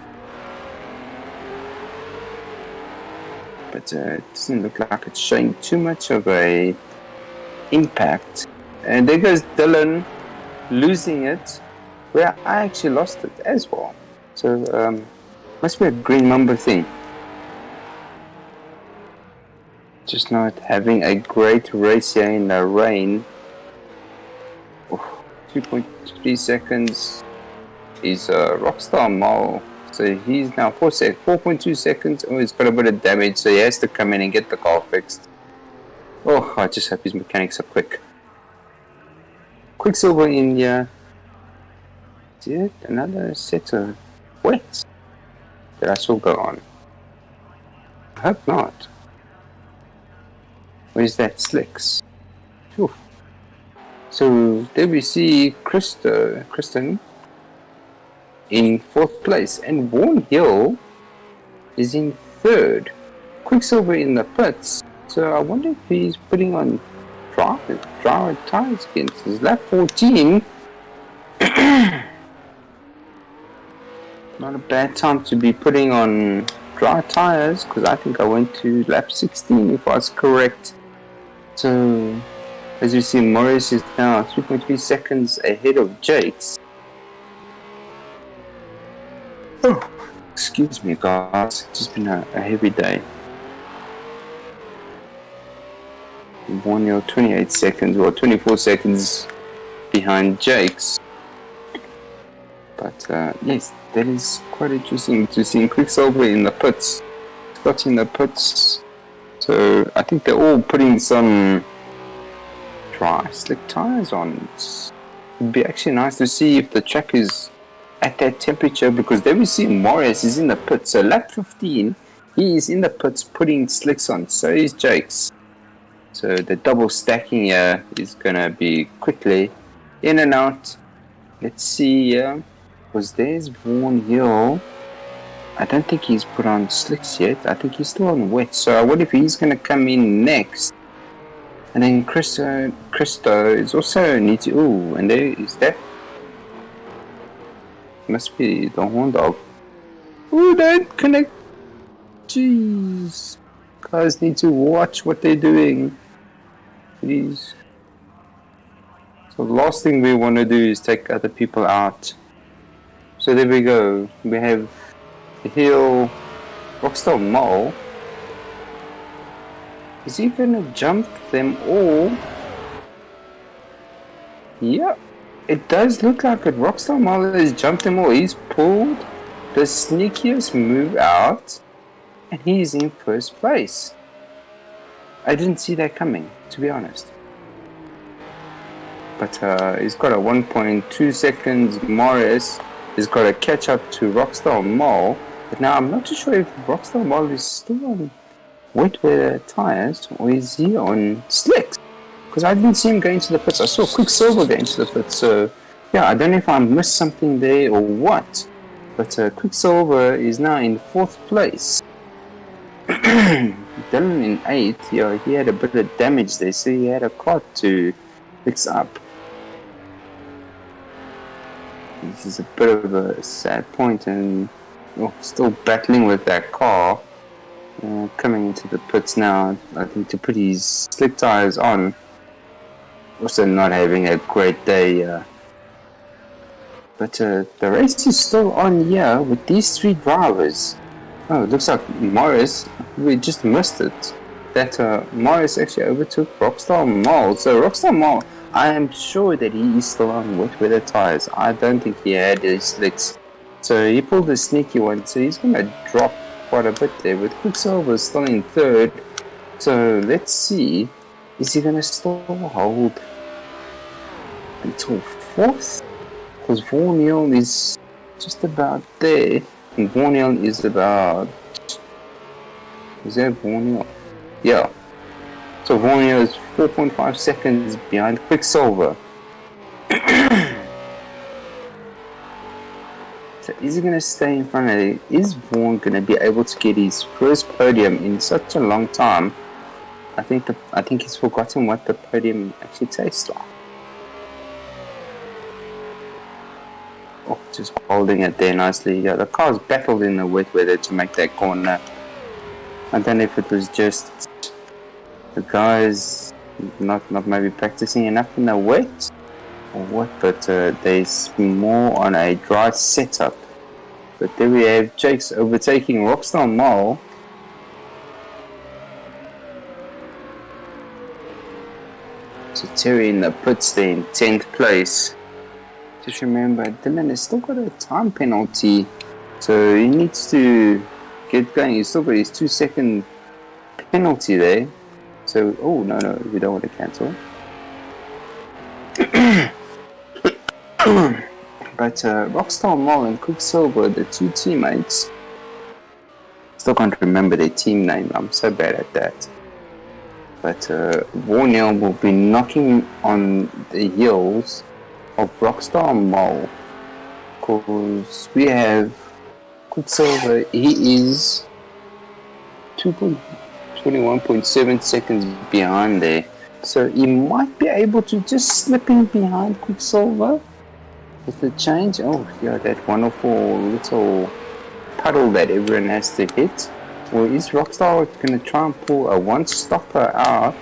S2: But it doesn't look like it's showing too much of a impact. And there goes Dylan losing it where I actually lost it as well. So must be a green number thing. Just not having a great race here in the rain. 2.3 seconds is Rockstar Mall. So he's now 4.2 seconds. Oh, he's got a bit of damage, so he has to come in and get the car fixed. Oh, I just hope his mechanics are quick. Quicksilver in here. Did another set of wets that I saw go on? I hope not. Where's that Slicks? Whew. So there we see Kristen in 4th place, and Warren Hill is in 3rd. Quicksilver in the pits. So I wonder if he's putting on dry tires again. So it's lap 14. Not a bad time to be putting on dry tires, because I think I went to lap 16 if I was correct. So as you see, Morris is now 3.3 seconds ahead of Jakes. Oh, excuse me guys, it's just been a heavy day. 1 year, 28 seconds or 24 seconds behind Jake's. But yes, that is quite interesting to see Quicksilver in the pits. Scott in the pits. So I think they're all putting some dry, slick tires on. It'd be actually nice to see if the track is at that temperature, because then we see Morris is in the pits. So lap 15, he is in the pits putting slicks on. So is Jake's. So the double stacking here is gonna be quickly in and out. Let's see. Was there's Vaughan Hill. I don't think he's put on slicks yet. I think he's still on wet. So I wonder if he's gonna come in next. And then Christo is also need to. Ooh, and there is that. Must be the horn dog. Ooh, don't connect. Jeez. Guys need to watch what they're doing. Please. So the last thing we want to do is take other people out. So there we go. We have the Hill, Rockstar Mole. Is he gonna jump them all? Yeah, it does look like it. Rockstar Mole has jumped them all. He's pulled the sneakiest move out, and he's in first place. I didn't see that coming, to be honest. But he's got a 1.2 seconds. Morris has got to catch up to Rockstar Mole. But now I'm not too sure if Rockstar Mole is still on wet weather tires or is he on slicks? Because I didn't see him going to the pits. I saw Quicksilver going to the pits. So yeah, I don't know if I missed something there or what. But Quicksilver is now in 4th place. Dylan in 8th. Yeah, he had a bit of damage there, so he had a car to fix up. This is a bit of a sad point, and still battling with that car. Coming into the pits now, I think, to put his slick tires on. Also not having a great day. But the race is still on here with these 3 drivers. Oh, it looks like Morris, we just missed it. That Morris actually overtook Rockstar Mole. So Rockstar Mole, I am sure that he is still on wet weather tires. I don't think he had his slicks. So he pulled a sneaky one, so he's going to drop quite a bit there. With Quicksilver still in 3rd. So let's see, is he going to still hold until 4th? Because Vaughan Hill is just about there. And Vaughan Hill is about... Is that Vaughan Hill? Yeah. So Vaughan Hill is 4.5 seconds behind Quicksilver. So is he going to stay in front of it? Is Vaughan going to be able to get his first podium in such a long time? I think he's forgotten what the podium actually tastes like. Oh, just holding it there nicely. Yeah, the car's battled in the wet weather to make that corner. I don't know if it was just the guys not maybe practicing enough in the wet or what, but there's more on a dry setup. But there we have Jake's overtaking Rockstar Mole. So Terry in the pits there in 10th place. Just remember, Dylan has still got a time penalty, so he needs to get going. He's still got his 2-second penalty there. So, oh no, we don't want to cancel. But Rockstar Mole and Quicksilver, the 2 teammates, still can't remember their team name. I'm so bad at that. But Vaughan Hill will be knocking on the heels of Rockstar Mole, because we have Quicksilver. He is 21.7 seconds behind there, so he might be able to just slip in behind Quicksilver with the change. Oh yeah, that wonderful little puddle that everyone has to hit. Or is Rockstar going to try and pull a one-stopper out,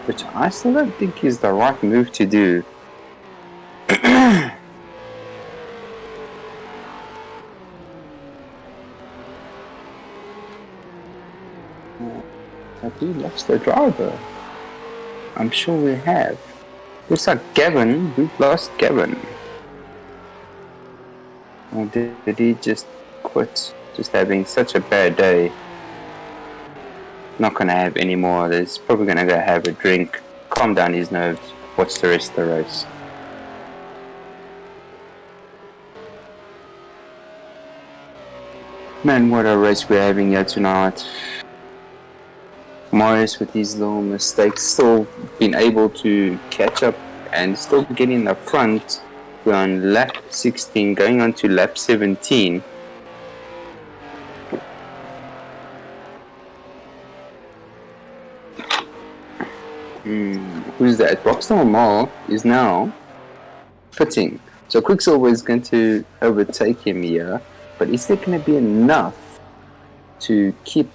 S2: which I still don't think is the right move to do. Have we lost the driver? I'm sure we have. Looks like Gavin. We've lost Gavin. Or did he just quit? Just having such a bad day. Not gonna have any more of this. Probably gonna go have a drink, calm down his nerves, watch the rest of the race. Man, what a race we're having here tonight. Morris with his little mistakes still been able to catch up and still get in the front. We're on lap 16 going on to lap 17. Who's that? Rockstar Mall is now pitting. So Quicksilver is going to overtake him here, but is there going to be enough to keep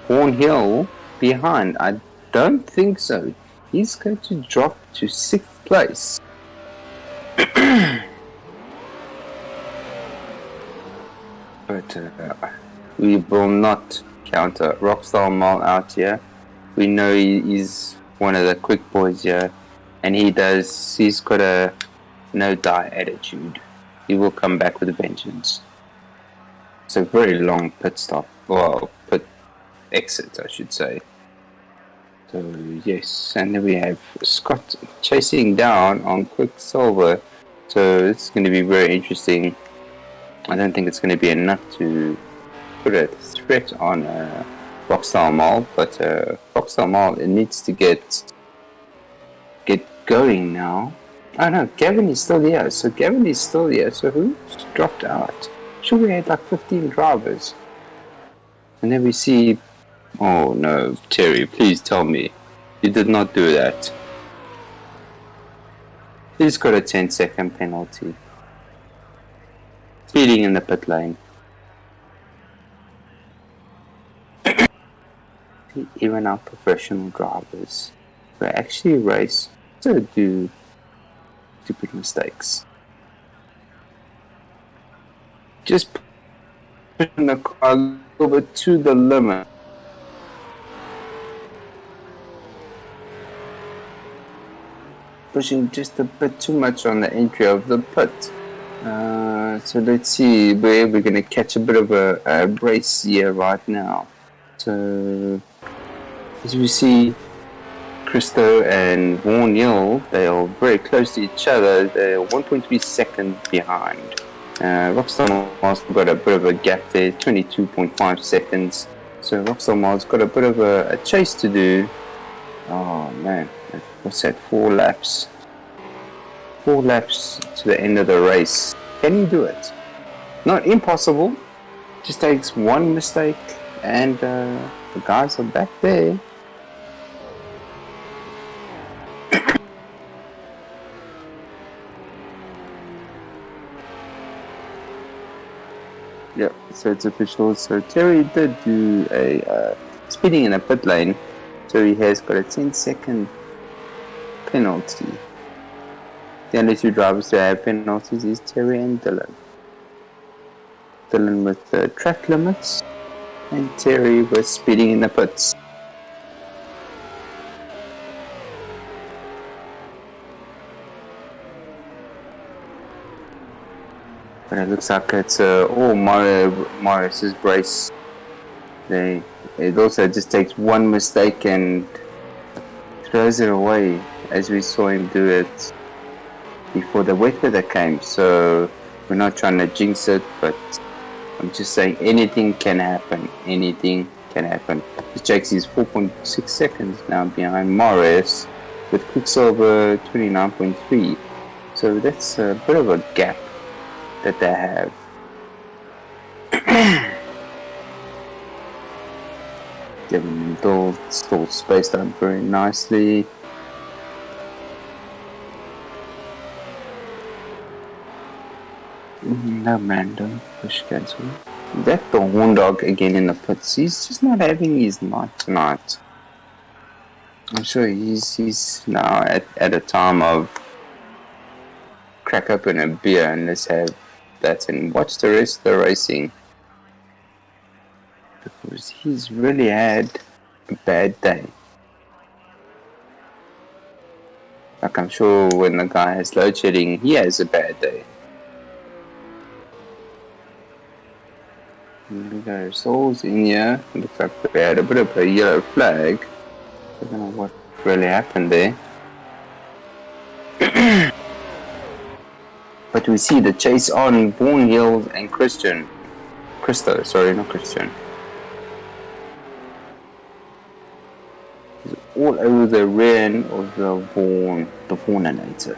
S2: Hornhill behind? I don't think so. He's going to drop to 6th place. But we will not counter Rockstar Mall out here. We know he's one of the quick boys here, and he's got a no-die attitude. He will come back with a vengeance. It's a very long pit stop, well, pit exit, I should say. So, yes, and then we have Scott chasing down on Quicksilver. So, it's going to be very interesting. I don't think it's going to be enough to put a threat on Rockstar Mall, but Rockstar Mall, it needs to get going now. Oh no, Gavin is still here. So who's dropped out? Sure, we had like 15 drivers. And then we see, oh no, Terry, please tell me you did not do that. He's got a 10-second penalty. Speeding in the pit lane. Even our professional drivers who actually race to do stupid mistakes. Just pushing the car a little bit to the limit. Pushing just a bit too much on the entry of the pit. So let's see where we're going to catch a bit of a race here right now. So as we see, Christo and Vaughan Hill, they are very close to each other. They're 1.3 seconds behind. Rockstar Mars got a bit of a gap there, 22.5 seconds. So Rockstar Mars got a bit of a chase to do. Oh man, what's that? 4 laps. 4 laps to the end of the race. Can he do it? Not impossible. Just takes one mistake, and the guys are back there. Yep, so it's official. So Terry did do a speeding in a pit lane, so he has got a 10-second penalty. The only 2 drivers to have penalties is Terry and Dylan. Dylan with the track limits, and Terry was speeding in the pits. But it looks like it's all Morris's brace. It also just takes one mistake and throws it away, as we saw him do it before the wet weather came. So we're not trying to jinx it, but I'm just saying anything can happen. Anything can happen. Jakes is 4.6 seconds now behind Morris, with Quicksilver 29.3. So that's a bit of a gap that they have. Devin still spaced out very nicely. No man, don't push cancel. That the horn dog again in the pits. He's just not having his night tonight. I'm sure he's now at a time of crack open a beer and let's have that and watch the rest of the racing, because he's really had a bad day. Like I'm sure when the guy has load shedding, he has a bad day. And we got our souls in here. It looks like we had a bit of a yellow flag. I don't know what really happened there. But we see the chase on Vaughan Hills and Christo, sorry, not Christian. He's all over the rear end of the Vaughaninator.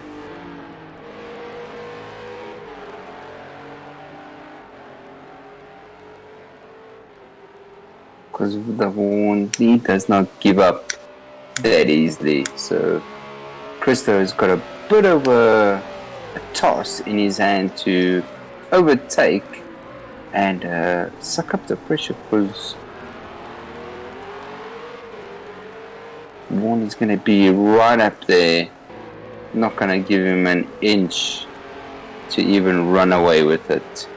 S2: Because the Vaughan, he does not give up that easily. So Christo has got a bit of a toss in his hand to overtake and suck up the pressure, because Vaughan is going to be right up there, not going to give him an inch to even run away with it.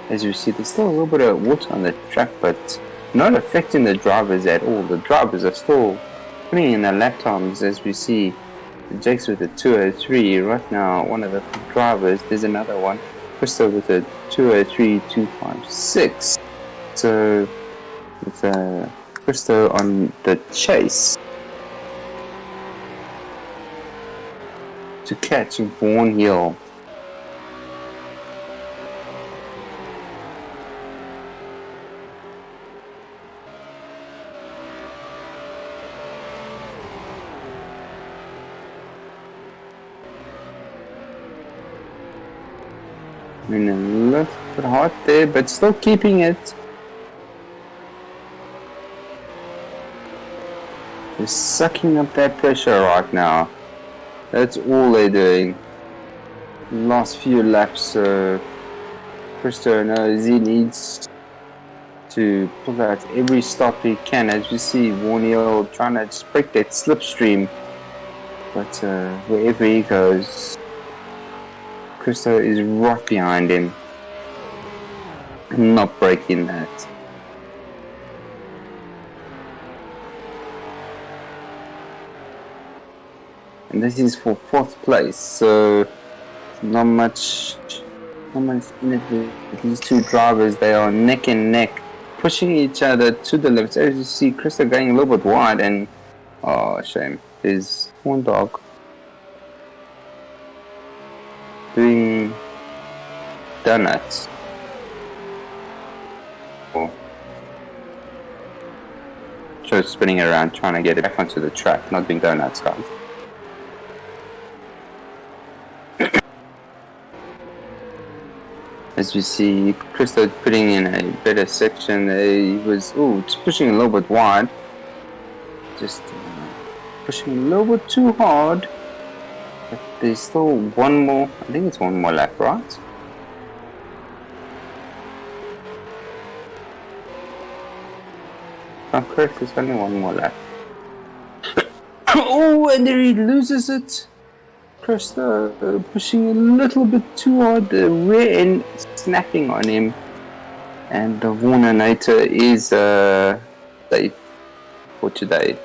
S2: As you see, there's still a little bit of water on the track, but not affecting the drivers at all. The drivers are still putting in their lap times. As we see Jake's with a 203 right now. One of the drivers, there's another one, Christo with a 203.256. So with Christo on the chase to catch Vaughan Hill. I mean, a little bit hot there, but still keeping it. They're sucking up that pressure right now. That's all they're doing. Last few laps, Christo knows he needs to pull out every stop he can. As you see, Vaughan Hill trying to just break that slipstream, but wherever he goes, Christo is right behind him, not breaking that. And this is for 4th place, so not much in it with these two drivers. They are neck and neck, pushing each other to the left. As you see, Christo going a little bit wide, and oh, shame. There's one dog doing donuts. Oh. So spinning around trying to get it back onto the track, not doing donuts, guys. As we see, Christo putting in a better section. He was just pushing a little bit wide, just pushing a little bit too hard. But there's still one more. I think it's one more lap, right? If I'm correct, there's only one more lap. Oh, and there he loses it. Christo pushing a little bit too hard, the rear end snapping on him, and the Vaughaninator is safe for today.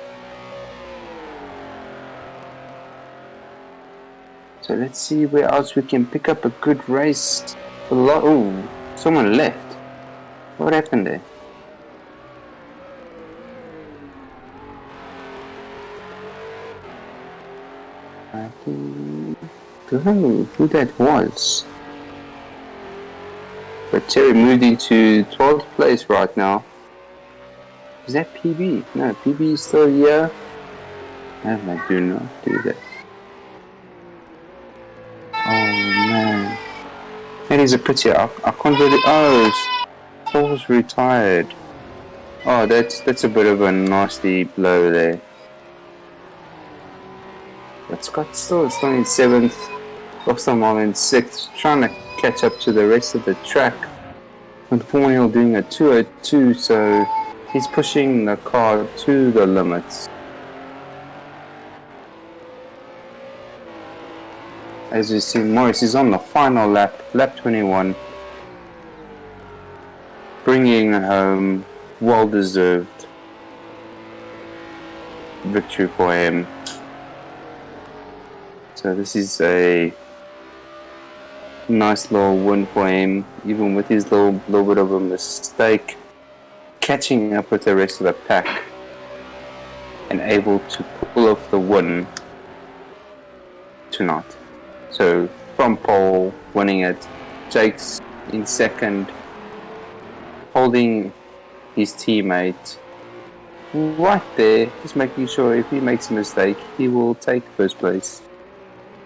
S2: So let's see where else we can pick up a good race. Oh, someone left. What happened there? I don't know who that was. But Terry moved into 12th place right now. Is that PB? No, PB is still here. I do not do that. Oh man. That is a pity. I can't really. Oh, Paul's retired. Oh, that's a bit of a nasty blow there. But Scott's still in 7th, Roxamall in 6th, trying to catch up to the rest of the track. With Vaughan Hill doing a 202, so he's pushing the car to the limits. As you see, Morris is on the final lap, lap 21, bringing home well-deserved victory for him. So this is a nice little win for him, even with his little bit of a mistake, catching up with the rest of the pack and able to pull off the win tonight. So from pole, winning it, Jake's in second, holding his teammate right there, just making sure if he makes a mistake, he will take first place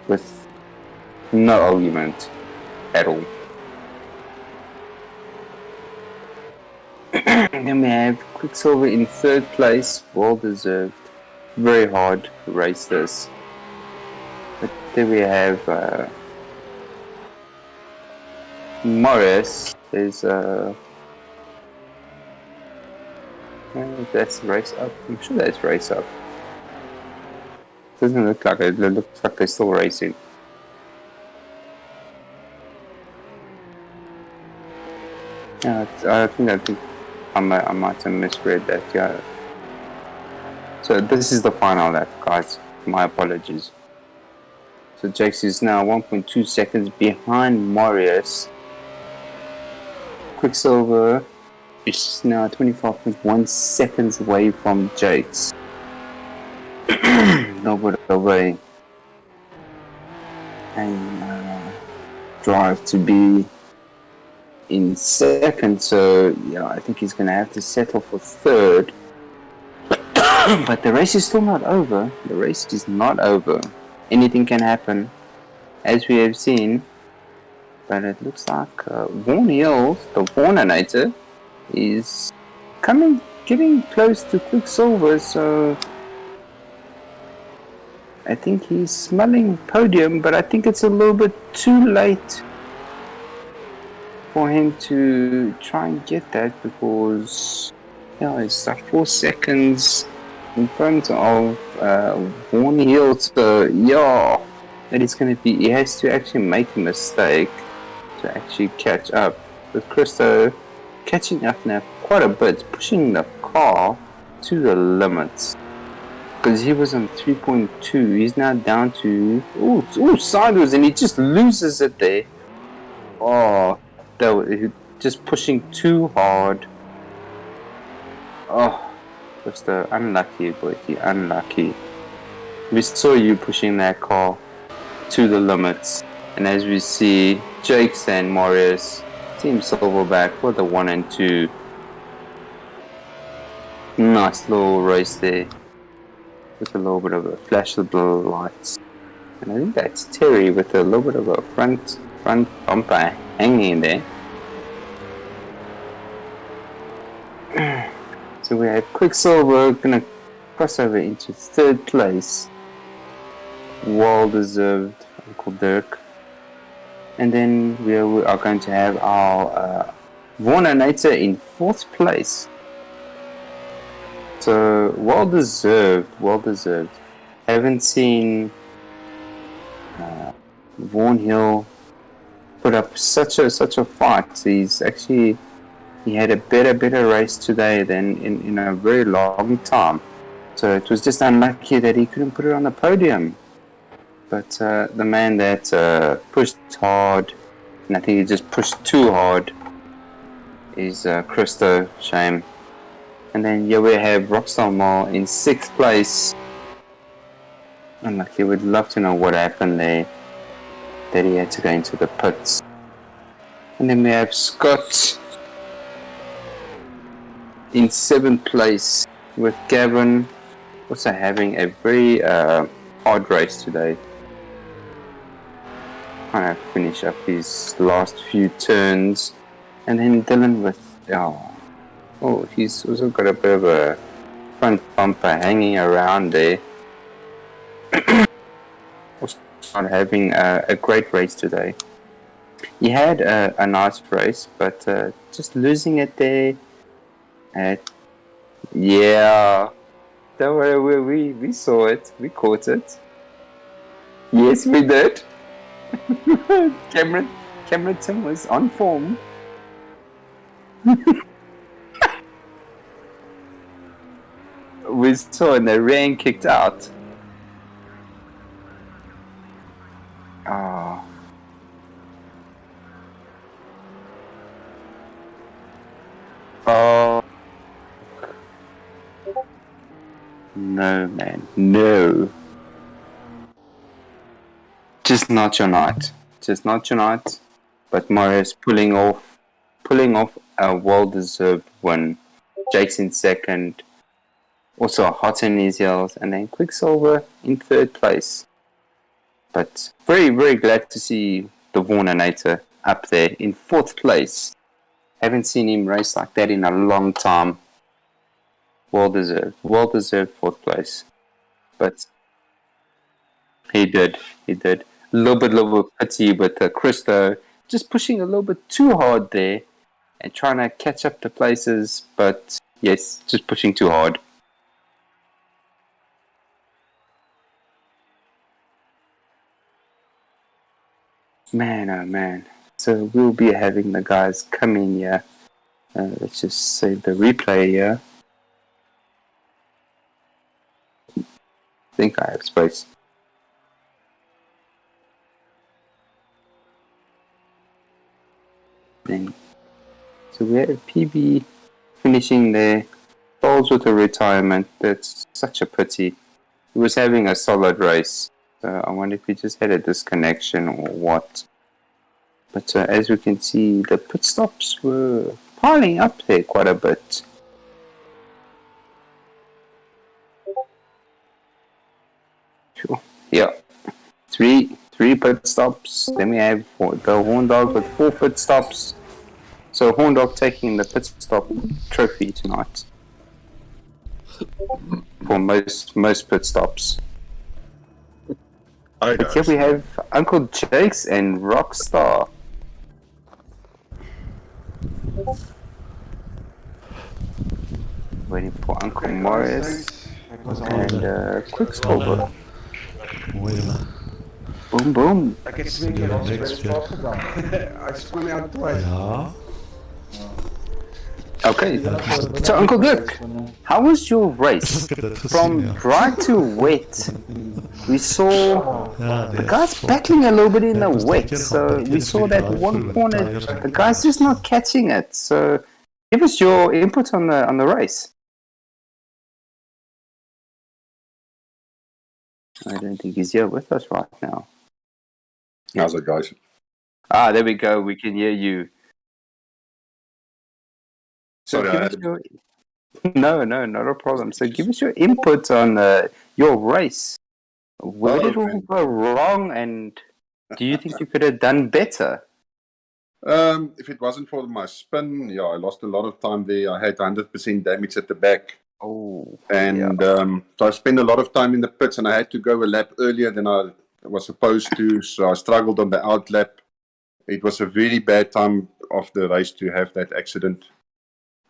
S2: with no argument at all. Then we have Quicksilver in third place, well deserved. Very hard race this. But then we have Morris is that's race up. I'm sure that's race up. Doesn't look like it. It looks like they're still racing. I think I might have misread that. Yeah. So this is the final lap, guys. My apologies. So Jakes is now 1.2 seconds behind Marius. Quicksilver is now 25.1 seconds away from Jakes. Nobody away. And drive to be in second, so yeah, I think he's going to have to settle for third. But the race is still not over. The race is not over. Anything can happen, as we have seen. But it looks like Vaughan Hills, the Vaughaninator, is getting close to Quicksilver, so I think he's smelling podium, but I think it's a little bit too late for him to try and get that, because it's like 4 seconds in front of Vaughan Hill. So that is going to be, he has to actually make a mistake to actually catch up. With Christo catching up now quite a bit, pushing the car to the limits, because he was on 3.2, he's now down to sideways, and he just loses it there. Just pushing too hard. Christo, unlucky, boy, unlucky. We saw you pushing that car to the limits, and as we see, Jakes and Marius, Team Silverback for the 1 and 2. Nice little race there, with a little bit of a flash of the lights. And I think that's Terry with a little bit of a front bumper hanging there. So we have Quicksilver gonna cross over into third place. Well deserved, Uncle Dirk. And then we are going to have our Vaughaninator in fourth place. So well deserved. Haven't seen Vaughan Hill put up such a fight. He had a better race today than in a very long time. So it was just unlucky that he couldn't put it on the podium. But the man that pushed hard, and I think he just pushed too hard, is Christo. Shame. And then we have Rockstar Mall in 6th place. Unlucky. We'd love to know what happened there, that he had to go into the pits. And then we have Scott in 7th place, with Gavin also having a very hard race today. Trying to finish up his last few turns. And then Dylan with he's also got a bit of a front bumper hanging around there. Also not having a great race today. He had a nice race, but just losing it there. Don't worry, we saw it, we caught it. Yes, we did. Cameron Tim was on form. We saw, and the rain kicked out. Oh. Oh. No, man. No. Just not your night. Just not your night. But Marius pulling off a well-deserved win. Jake's in second. Also hot in his heels. And then Quicksilver in third place. But very, very glad to see the Warnernator up there in fourth place. Haven't seen him race like that in a long time. Well deserved fourth place. But he did. A little bit pity with Christo just pushing a little bit too hard there and trying to catch up to places, but yes, just pushing too hard. Man, oh man. So we'll be having the guys come in here. Let's just save the replay here. I think I have space. Then, so we have PB finishing there. Falls with a retirement. That's such a pity. He was having a solid race. I wonder if he just had a disconnection or what. But as we can see, the pit stops were piling up there quite a bit. Sure. Yeah, three pit stops. Then we have the Horn Dog with 4 pit stops. So Horn Dog taking the pit stop trophy tonight for most pit stops. But here we have Uncle Jake's and Rockstar. Waiting for Uncle Morris and Quicksilver. Boom, boom.
S9: I get 2 keer als I spun out twice.
S6: Ja.
S2: Okay, so Uncle Dirk, how was your race? From dry to wet, we saw the guys battling a little bit in the wet, so we saw that one corner, the guys just not catching it. So give us your input on the race. I don't think he's here with us right now.
S4: How's it, guys?
S2: Ah, there we go, we can hear you. So
S4: Sorry,
S2: No, not a problem. So give us your input on your race. Where did it all go wrong, and do you think you could have done better?
S4: If it wasn't for my spin, yeah, I lost a lot of time there. I had 100% damage at the back.
S2: Oh,
S4: and so I spent a lot of time in the pits, and I had to go a lap earlier than I was supposed to, so I struggled on the out lap. It was a very bad time of the race to have that accident.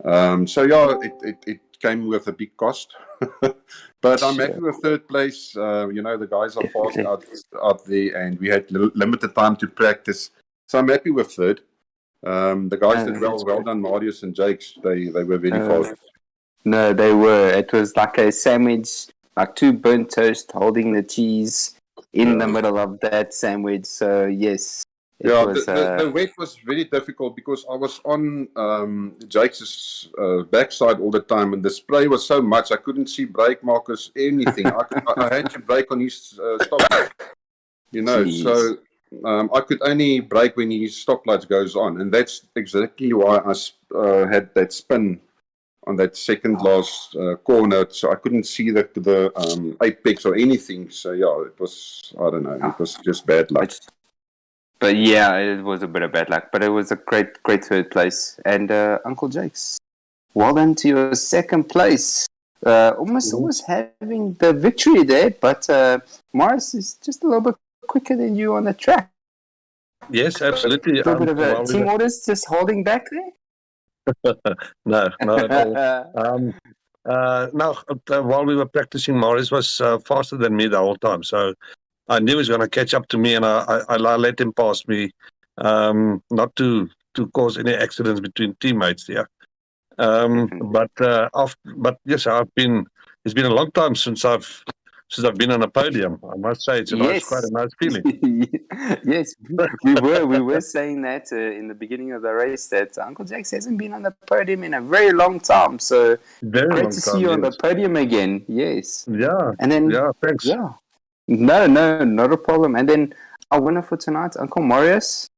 S4: So yeah, it came with a big cost, but I'm happy with third place. The guys are fast out there, and we had limited time to practice, so I'm happy with third. The guys did well done, Marius and Jakes. They were very fast.
S2: No, they were. It was like a sandwich, like 2 burnt toast holding the cheese in the middle of that sandwich. So yes.
S4: The wet was very difficult because I was on Jake's backside all the time, and the spray was so much I couldn't see brake markers, anything. I had to brake on his stoplight, Jeez. So I could only brake when his stoplight goes on, and that's exactly why I had that spin on that second last corner, so I couldn't see the apex or anything. So yeah, it was, I don't know, it was just bad luck.
S2: But yeah, it was a bit of bad luck, but it was a great third place. And Uncle Jake's, well done to your second place. Almost having the victory there, but Morris is just a little bit quicker than you on the track.
S5: Yes, absolutely.
S2: A little bit of a team orders just holding back there?
S5: No, not at all. While we were practicing, Morris was faster than me the whole time, so I knew he was going to catch up to me, and I let him pass me, not to cause any accidents between teammates there. But yes, it's been a long time since I've since I've been on a podium. I must say, it's quite a nice feeling.
S2: Yes, we were saying that in the beginning of the race that Uncle Jax hasn't been on the podium in a very long time. So great to see you on the podium again. Yes.
S5: Yeah.
S2: And then
S5: thanks.
S2: Yeah. No, not a problem. And then our winner for tonight, Uncle Marius.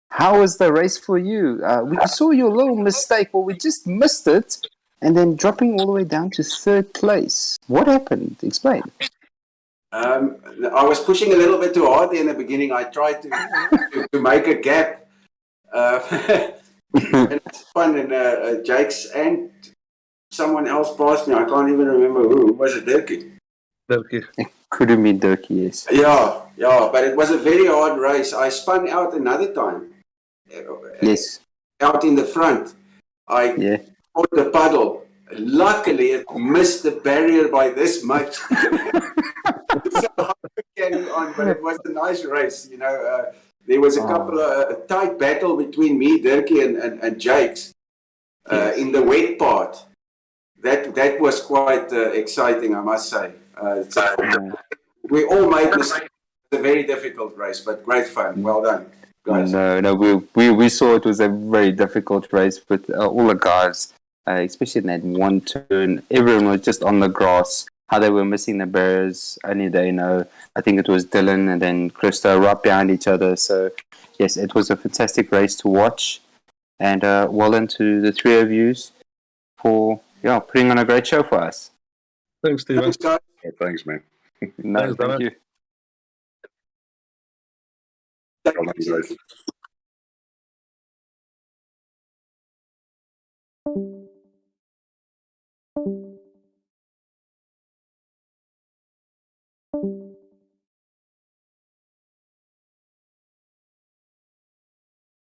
S2: How was the race for you? We saw your little mistake, well, we just missed it, and then dropping all the way down to third place. What happened? Explain.
S10: I was pushing a little bit too hard there in the beginning. I tried to make a gap. And it's fun, and Jake's and someone else passed me. I can't even remember who. Was it Dirkie?
S5: Dirkie.
S2: It could have been Dirkie, yes.
S10: Yeah, but it was a very hard race. I spun out another time.
S2: Yes.
S10: Out in the front. I caught the puddle. Luckily, it missed the barrier by this much. So I could carry on, but it was a nice race. You know, there was a couple of a tight battle between me, Dirkie, and Jakes in the wet part. That was quite exciting, I must say. We all made this a very difficult race, but great fun. Well done, guys.
S2: No, we saw it was a very difficult race with all the guys, especially in that one turn. Everyone was just on the grass. How they were missing the barriers, only they know. I think it was Dylan and then Krista right behind each other. So, yes, it was a fantastic race to watch. And well done to the three of you for putting on a great show for us.
S5: Thanks, Stephen.
S10: Thanks, guys.
S4: Oh, thanks, man.
S2: No,
S5: Thanks,
S2: thank you.
S4: Well done, guys.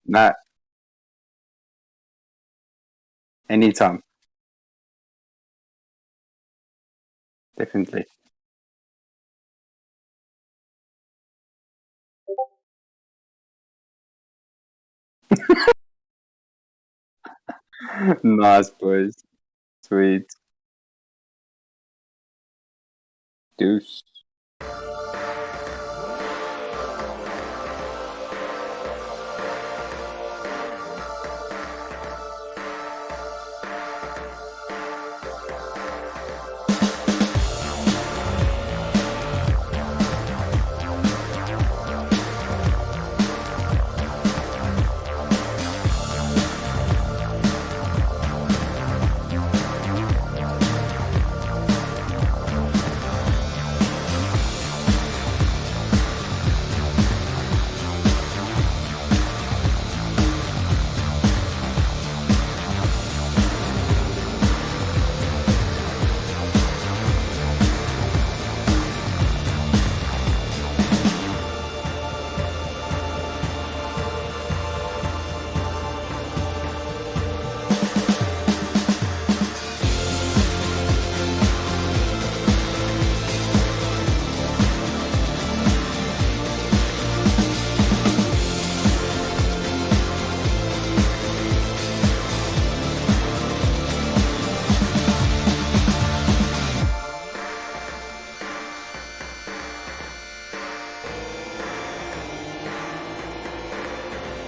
S2: Nah. Anytime. Definitely. Nice, boys. Sweet. Deuce.